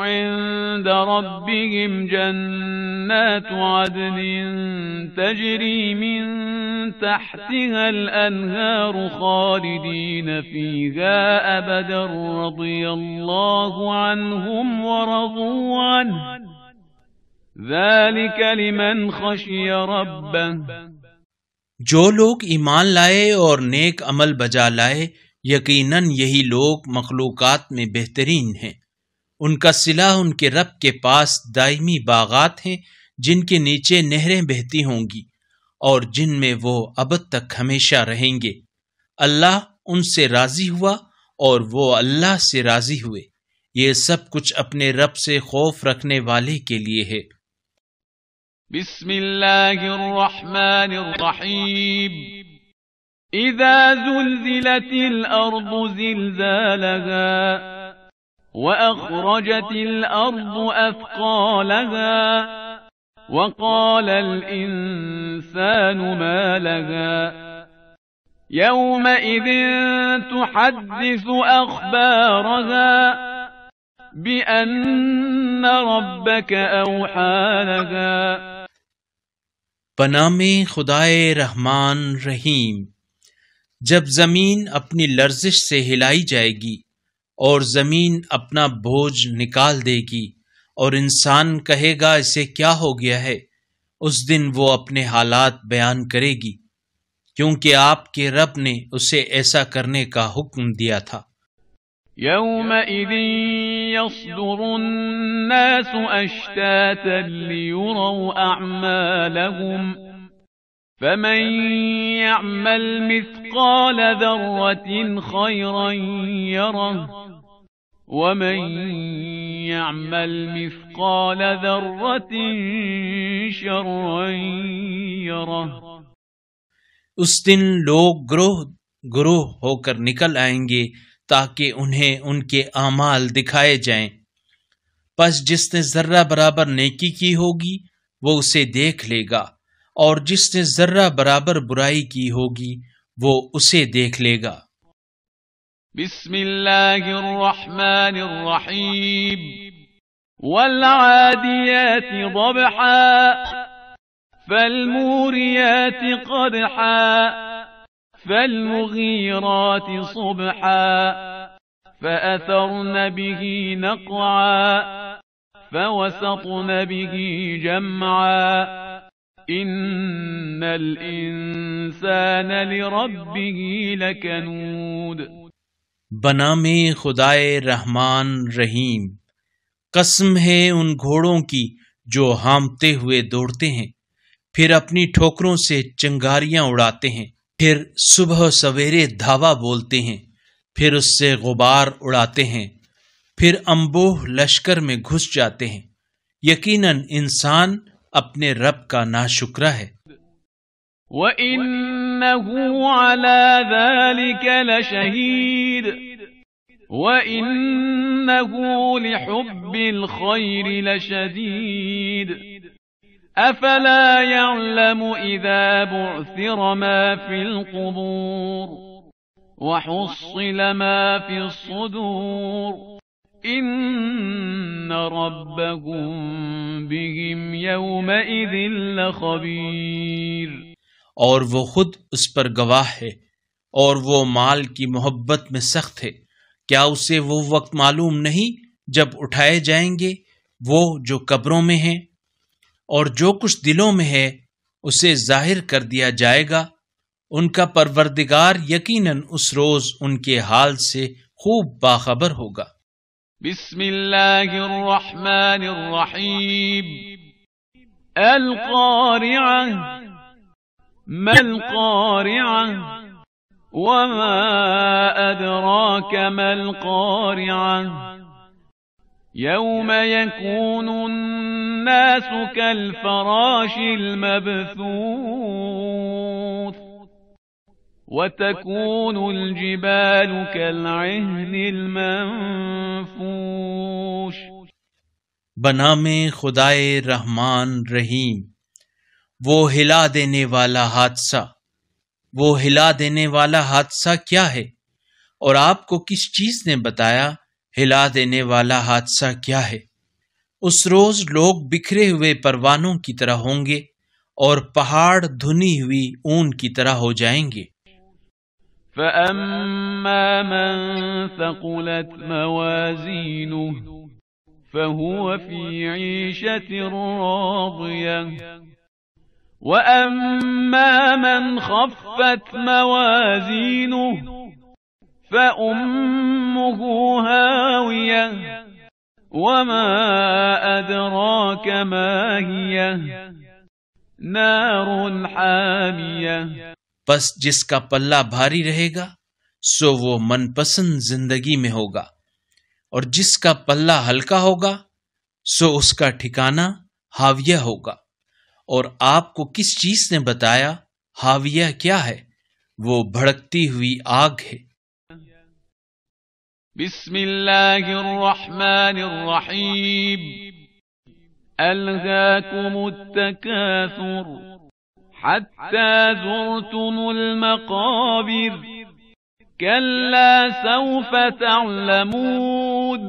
عند ربهم جنات عدن تجري من تحتها الأنهار خالدين فيها أبدا رضي الله عنهم ورضوا عنه ذلك لمن خشي ربه۔ جو لوگ ایمان لائے اور نیک عمل بجا لائے یقیناً یہی لوگ مخلوقات میں بہترین ہیں۔ ان کا صلہ ان کے رب کے پاس دائمی باغات ہیں جن کے نیچے نہریں بہتی ہوں گی اور جن میں وہ ابد تک ہمیشہ رہیں گے۔ اللہ ان سے راضی ہوا اور وہ اللہ سے راضی ہوئے۔ یہ سب کچھ اپنے رب سے خوف رکھنے والے کے لیے ہے۔ بسم اللہ الرحمن الرحیم اذا زلزلت الارض زلزالها وأخرجت الأرض أثقالها وقال الإنسان ما لها يومئذ تحدث أخبارها بأن ربك أوحى لها۔ بنام خدائے رحمان رحیم۔ جب زمین اپنی لرزش سے ہلائی جائے گی اور زمین اپنا بوجھ نکال دے گی اور انسان کہے گا اسے کیا ہو گیا ہے، اس دن وہ اپنے حالات بیان کرے گی، کیونکہ آپ کے رب نے اسے ایسا کرنے کا حکم دیا تھا۔ يومئذ يصدر الناس أشتاتا ليروا أعمالهم فمن يعمل مثقال ذرة خيرا يره ومن يعمل مثقال ذرة شرا يره۔ اس دن لوگ گروہ گروہ ہو کر نکل آئیں گے تاکہ انہیں ان کے اعمال دکھائے جائیں، پس جس نے ذرہ برابر نیکی کی ہوگی وہ اسے دیکھ لے گا، اور جس نے ذرہ برابر برائی کی ہوگی وہ اسے دیکھ لے گا۔ بسم اللہ الرحمن الرحیم۔ والعادیات ضبحا فالموریات قدحا فالمغیرات صبحا فأثرن به نقعا فوسطن به جمعا ان الانسان لربه لکنود۔ بنام خدائے رحمان رحیم۔ قسم ہے ان گھوڑوں کی جو ہامتے ہوئے دوڑتے ہیں، پھر اپنی ٹھوکروں سے چنگاریاں اڑاتے ہیں، پھر صبح سویرے دھاوا بولتے ہیں، پھر اس سے غبار اڑاتے ہیں، پھر انبوہ لشکر میں گھس جاتے ہیں۔ یقیناً انسان اپنے رب کا ناشکرا ہے۔ وَإِنَّهُ عَلَى ذَلِكَ لَشَهِيدٌ وَإِنَّهُ لِحُبِّ الْخَيْرِ لَشَدِيدٌ أَفَلَا يَعْلَمُ إِذَا بُعْثِرَ مَا فِي الْقُبُورِ وَحُصِّلَ مَا فِي الصُّدُورِ إِنَّ رَبَّهُم بِهِمْ يَوْمَئِذٍ لَخَبِيرٌ۔ اور وہ خود اس پر گواہ ہے، اور وہ مال کی محبت میں سخت ہے۔ کیا اسے وہ وقت معلوم نہیں جب اٹھائے جائیں گے وہ جو قبروں میں ہیں، اور جو کچھ دلوں میں ہے اسے ظاہر کر دیا جائے گا۔ ان کا پروردگار یقیناً اس روز ان کے حال سے خوب باخبر ہوگا۔ بسم اللہ الرحمن الرحیم۔ القارعہ ما القارعہ وما ادراک ما القارعہ یوم یکون الناس کالفراش المبثوث وتكون الجبال كالعهن المنفوش۔ بنام خدائے رحمان رحیم۔ وہ ہلا دینے والا حادثہ، وہ ہلا دینے والا حادثہ کیا ہے؟ اور آپ کو کس چیز نے بتایا ہلا دینے والا حادثہ کیا ہے؟ اس روز لوگ بکھرے ہوئے پروانوں کی طرح ہوں گے اور پہاڑ دھنی ہوئی اون کی طرح ہو جائیں گے۔ فَأَمَّا مَن ثَقُلَتْ مَوَازِينُهُ فَهُوَ فِي عِيشَةٍ رَاضِيَةٍ وَأَمَّا مَنْ خَفَّتْ مَوَازِينُهُ فَأُمُّهُ هَاوِيَةٌ وَمَا أَدْرَاكَ مَا هِيَهْ نَارٌ حَامِيَةٌ۔ پس جس کا پلہ بھاری رہے گا سو وہ من پسند زندگی میں ہوگا، اور جس کا پلہ ہلکا ہوگا سو اس کا ٹھکانہ ہاویہ ہوگا۔ اور آپ کو کس چیز نے بتایا ہاویہ کیا ہے؟ وہ بھڑکتی ہوئی آگ ہے۔ بسم الله الرحمن الرحيم ألهاكم التكاثر حتى زرتم المقابر كلا سوف تعلمون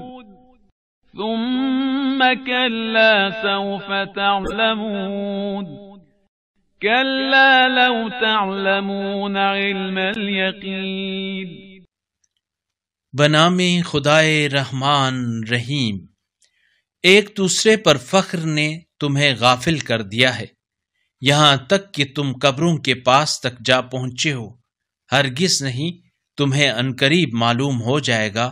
ثم كلا سوف تعلمون كلا لو تعلمون علم اليقين بنام خدائے رحمان رحیم، ایک دوسرے پر فخر نے تمہیں غافل کر دیا ہے، یہاں تک کہ تم قبروں کے پاس تک جا پہنچے ہو۔ ہرگز نہیں تمہیں عنقریب معلوم ہو جائے گا،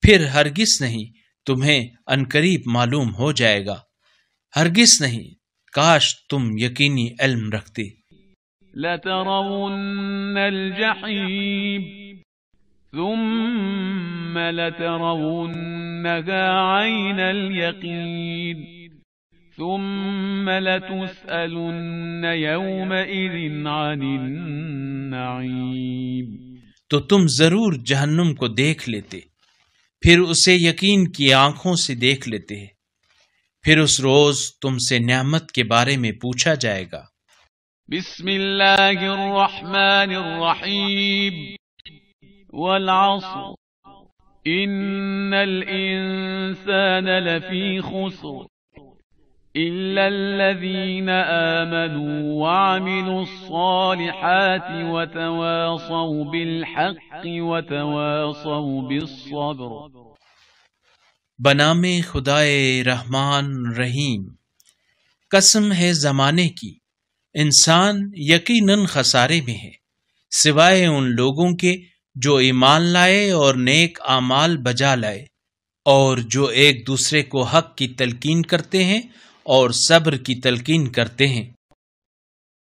پھر ہرگز نہیں تمہیں عنقریب معلوم ہو جائے گا، ہرگز نہیں، کاش تم یقینی علم رکھتے۔ لترون الجحیم ثم لترونها عین الیقین ثم لتسألن یومئذ عن النعیم۔ تو تم ضرور جہنم کو دیکھ لیتے، پھر اسے یقین کی آنکھوں سے دیکھ لیتے، پھر اس روز تم سے نعمت کے بارے میں پوچھا جائے گا۔ بسم اللہ الرحمن الرحیم والعصر ان الانسان لفی خسر إلا الذين آمنوا وعملوا الصالحات وتواصوا بالحق وتواصوا بالصبر۔ بنام خدائے رحمان رحیم، قسم ہے زمانے کی، انسان یقیناً خسارے میں ہے، سوائے ان لوگوں کے جو ایمان لائے اور نیک اعمال بجا لائے، اور جو ایک دوسرے کو حق کی تلقین کرتے ہیں اور صبر کی تلقین کرتے ہیں۔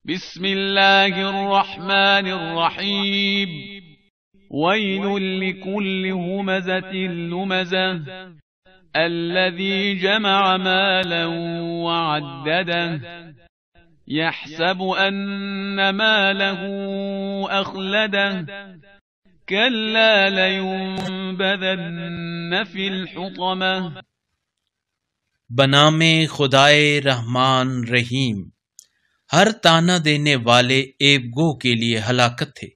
بسم اللہ الرحمن الرحیم ویل لکل ہمزۃ لمزہ الذی جمع مالا وعددہ یحسب ان مالہ اخلدہ کلا لینبذن فی الحطمہ۔ بنام خدائے رحمان رحیم، ہر تانا دینے والے عیب گو کے لیے ہلاکت ہے،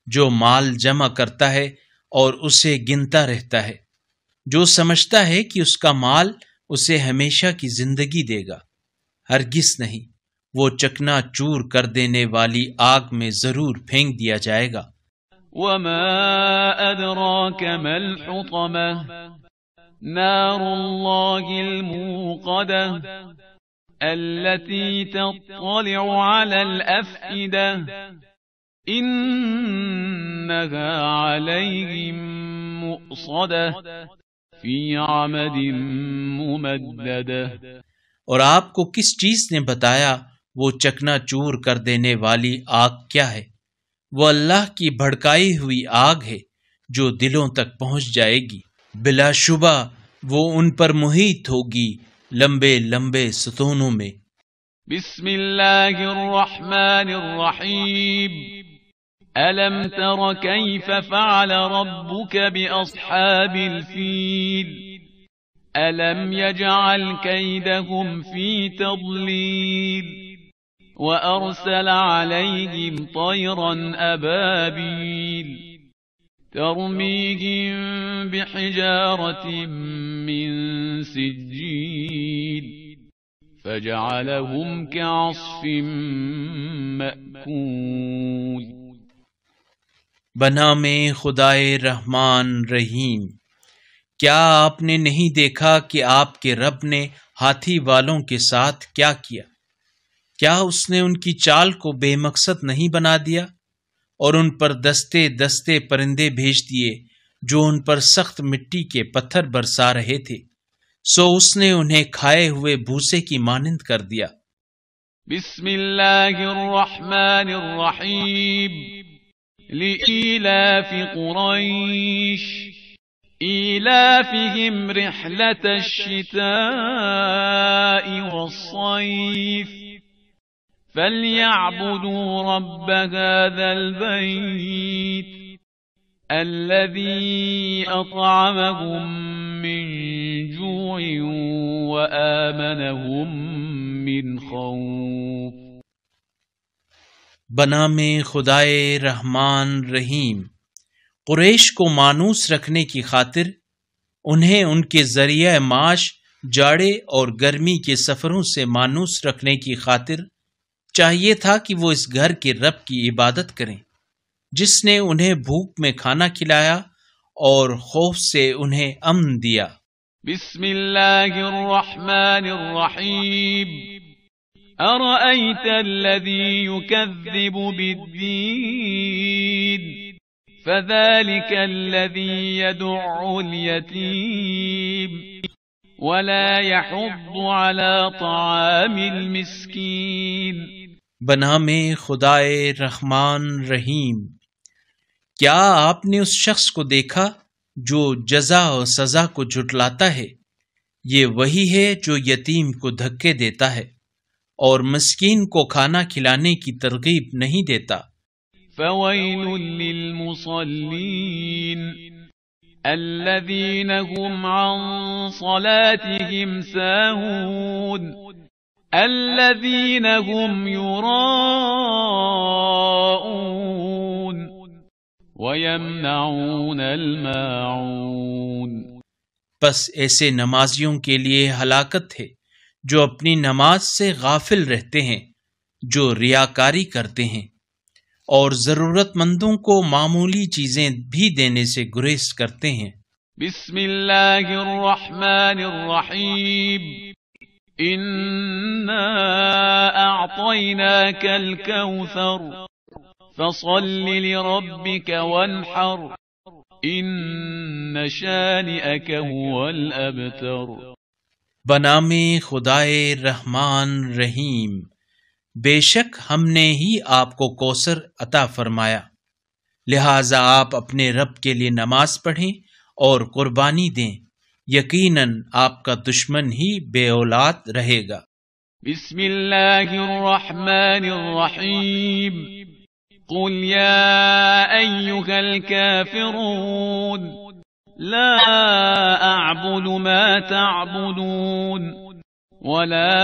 جو مال جمع کرتا ہے اور اسے گنتا رہتا ہے، جو سمجھتا ہے کہ اس کا مال اسے ہمیشہ کی زندگی دے گا، ہرگز نہیں، وہ چکنا چور کر دینے والی آگ میں ضرور پھینک دیا جائے گا۔ وما ادراک ما الحطمہ نار اللہ الموقدہ التي تطلع على الأفئدة إنها عليهم مؤصدة في عمد ممددة۔ اور آپ کو کس چیز نے بتایا وہ چکنا چور کر دینے والی آگ کیا ہے؟ وہ اللہ کی بھڑکائی ہوئی آگ ہے جو دلوں تک پہنچ جائے گی، بلا شبہ وہ ان پر محیط ہوگی لمبے لمبے ستونوں میں۔ بسم اللہ الرحمن الرحیم الم تر کیف فعل ربک باصحاب الفیل الم یجعل کیدہم فی تضلیل وارسل علیہم طیرا ابابیل ترميهم بحجارة من سجيل فجعلهم كعصف مأكول۔ بنام خدائے رحمان رحیم، کیا آپ نے نہیں دیکھا کہ آپ کے رب نے ہاتھی والوں کے ساتھ کیا کیا؟ کیا اس نے ان کی چال کو بے مقصد نہیں بنا دیا اور ان پر دستے دستے پرندے بھیج دیے جو ان پر سخت مٹی کے پتھر برسا رہے تھے، سو اس نے انہیں کھائے ہوئے بھوسے کی مانند کر دیا۔ بسم اللہ الرحمن الرحیم لإیلاف قریش ایلافہم رحلة الشتاء والصیف فَلْيَعْبُدُوا رَبَّ هَذَا الْبَيْتِ الذي أطعمهم من جوع وآمنهم من خوف. بنام خدائے رحمان رحیم. قریش کو مانوس رکھنے کی خاطر انہیں ان کے ذریعہ معاش جاڑے اور گرمی کے سفروں سے مانوس رکھنے کی خاطر چاہیے تھا کہ وہ اس گھر کے رب کی عبادت کریں جس نے انہیں بھوک میں کھانا کھلایا اور خوف سے انہیں امن دیا. بسم اللہ الرحمن الرحیم. أرأيت الذي يكذب بالدين فذلك الذي يدع اليتيم ولا يحض على طعام المسكين. بنام خدائے رحمان رحیم. کیا آپ نے اس شخص کو دیکھا جو جزا و سزا کو جھٹلاتا ہے؟ یہ وہی ہے جو یتیم کو دھکے دیتا ہے اور مسکین کو کھانا کھلانے کی ترغیب نہیں دیتا. فويل للمصلين الذين هم عن صلاتهم ساهون الذين هم يراءون ويمنعون الماعون. بس ایسے نمازیوں کے لیے ہلاکت ہے جو اپنی نماز سے غافل رہتے ہیں، جو ریاکاری کرتے ہیں اور ضرورت مندوں کو معمولی چیزیں بھی دینے سے گریز کرتے ہیں. بسم اللہ الرحمن الرحیم. انا اعطیناک الکوثر فصل لربک وانحر ان شانئک هو الابتر. بنام خدائے رحمان رحیم. بے شک ہم نے ہی آپ کو کوثر عطا فرمایا، لہذا آپ اپنے رب کے لیے نماز پڑھیں اور قربانی دیں، یقیناً آپ کا دشمن ہی بے اولاد رہے گا. بسم اللہ الرحمن الرحیم. قل یا ایھا الکافرون لا اعبد ما تعبدون ولا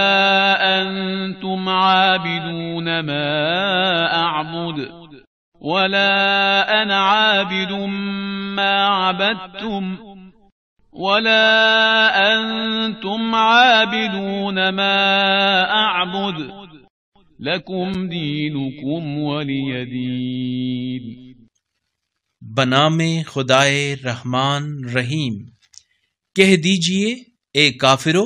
انتم عابدون ما اعبد ولا انا عابد ما عبدتم ولا انتم عابدون ما اعبد لکم دینکم ولی دین. بنام خدائے رحمان رحیم. کہہ دیجئے اے کافرو،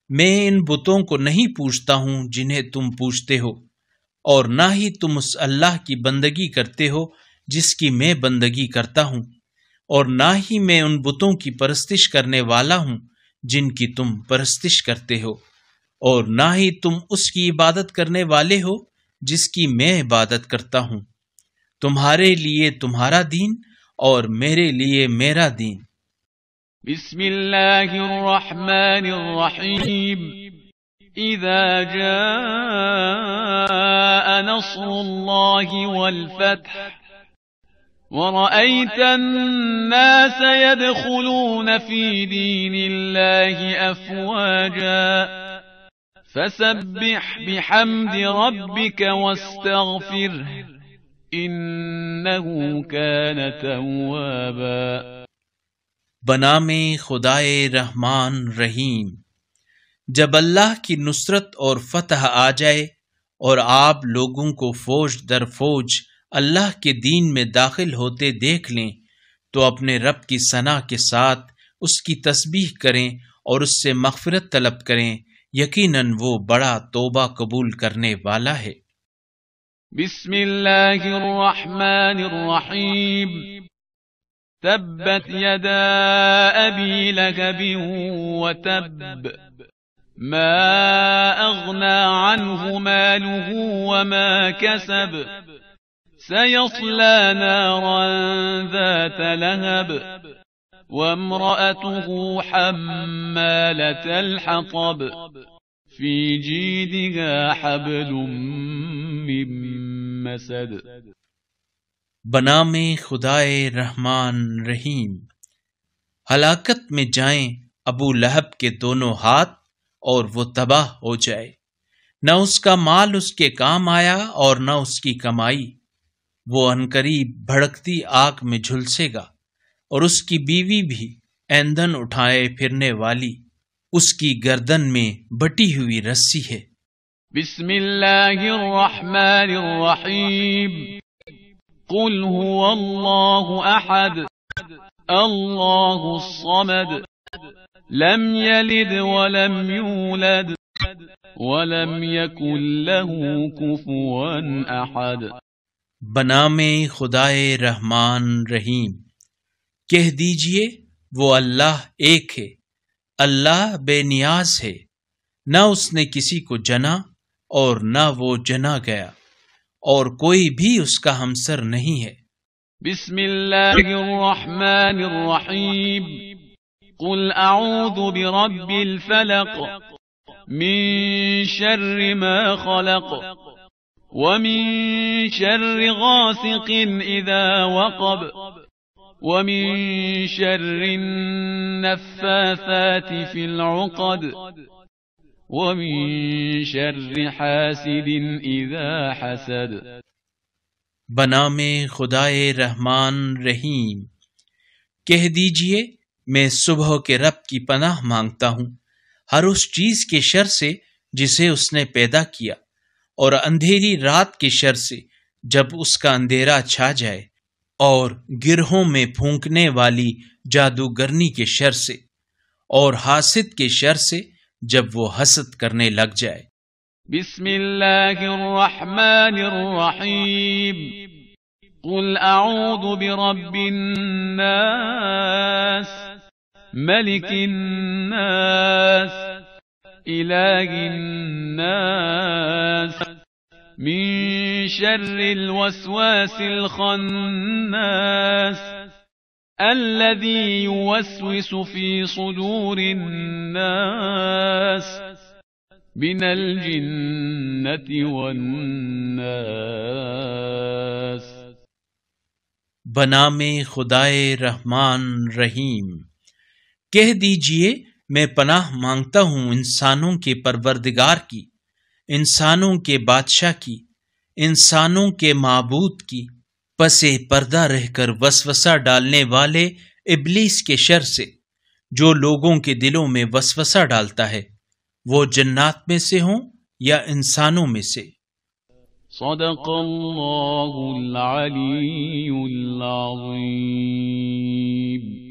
میں ان بتوں کو نہیں پوجتا ہوں جنہیں تم پوجتے ہو، اور نہ ہی تم اس اللہ کی بندگی کرتے ہو جس کی میں بندگی کرتا ہوں، اور نہ ہی میں ان بتوں کی پرستش کرنے والا ہوں جن کی تم پرستش کرتے ہو، اور نہ ہی تم اس کی عبادت کرنے والے ہو جس کی میں عبادت کرتا ہوں. تمہارے لیے تمہارا دین اور میرے لیے میرا دین. بسم اللہ الرحمن الرحیم. اذا جاء نصر اللہ والفتح ورأيت الناس يدخلون في دين الله أفواجا فسبح بحمد ربك واستغفره إنه كان توابا. بنام خدائے رحمان رحیم. جب اللہ کی نصرت اور فتح آ جائے اور آپ لوگوں کو فوج در فوج اللہ کے دین میں داخل ہوتے دیکھ لیں تو اپنے رب کی ثنا کے ساتھ اس کی تسبیح کریں اور اس سے مغفرت طلب کریں، یقیناً وہ بڑا توبہ قبول کرنے والا ہے. بسم اللہ الرحمن الرحیم. تبت یدا ابی لہب وتب ما اغنى عنه ماله وما كسب سيصلى نارا ذات لهب وامرأته حمالة الحطب في جيدها حبل من مسد. بنام خدائے رحمان رحیم۔ ہلاکت میں جائیں ابو لہب کے دونوں ہاتھ اور وہ تباہ ہو جائے، نہ اس کا مال اس کے کام آیا اور نہ اس کی کمائی، وہ عنقریب بھڑکتی آگ میں جھلسے گا، اور اس کی بیوی بھی ایندھن اٹھائے پھرنے والی، اس کی گردن میں بٹی ہوئی رسی ہے۔ بسم اللہ الرحمن الرحیم قل هو اللہ احد اللہ الصمد لم یلد ولم یولد ولم یکن له کفوا احد۔ بنام خدائے رحمان رحیم، کہہ دیجئے وہ اللہ ایک ہے، اللہ بے نیاز ہے، نہ اس نے کسی کو جنا اور نہ وہ جنا گیا، اور کوئی بھی اس کا ہمسر نہیں ہے۔ بسم اللہ الرحمن الرحیم قل اعوذ برب الفلق من شر ما خلق ومن شر غاسق اذا وقب ومن شر النفاثات في العقد ومن شر حاسد اذا حسد۔ بنام خدائے رحمان رحیم، کہہ دیجئے میں صبح کے رب کی پناہ مانگتا ہوں ہر اس چیز کے شر سے جسے اس نے پیدا کیا، اور اندھیری رات کے شر سے جب اس کا اندھیرا چھا جائے، اور گرہوں میں پھونکنے والی جادوگرنی کے شر سے، اور حاسد کے شر سے جب وہ حسد کرنے لگ جائے۔ بسم اللہ الرحمن الرحیم قل اعوذ برب الناس ملک الناس الہ الناس من شر الوسواس الخناس الذي يوسوس في صدور الناس من الجنة والناس۔ بنام خدائے رحمان رحیم، کہہ دیجئے میں پناہ مانگتا ہوں انسانوں کے پروردگار کی، انسانوں کے بادشاہ کی، انسانوں کے معبود کی، پسے پردہ رہ کر وسوسہ ڈالنے والے ابلیس کے شر سے جو لوگوں کے دلوں میں وسوسہ ڈالتا ہے، وہ جنات میں سے ہوں یا انسانوں میں سے۔ صدق اللہ العلی العظیم۔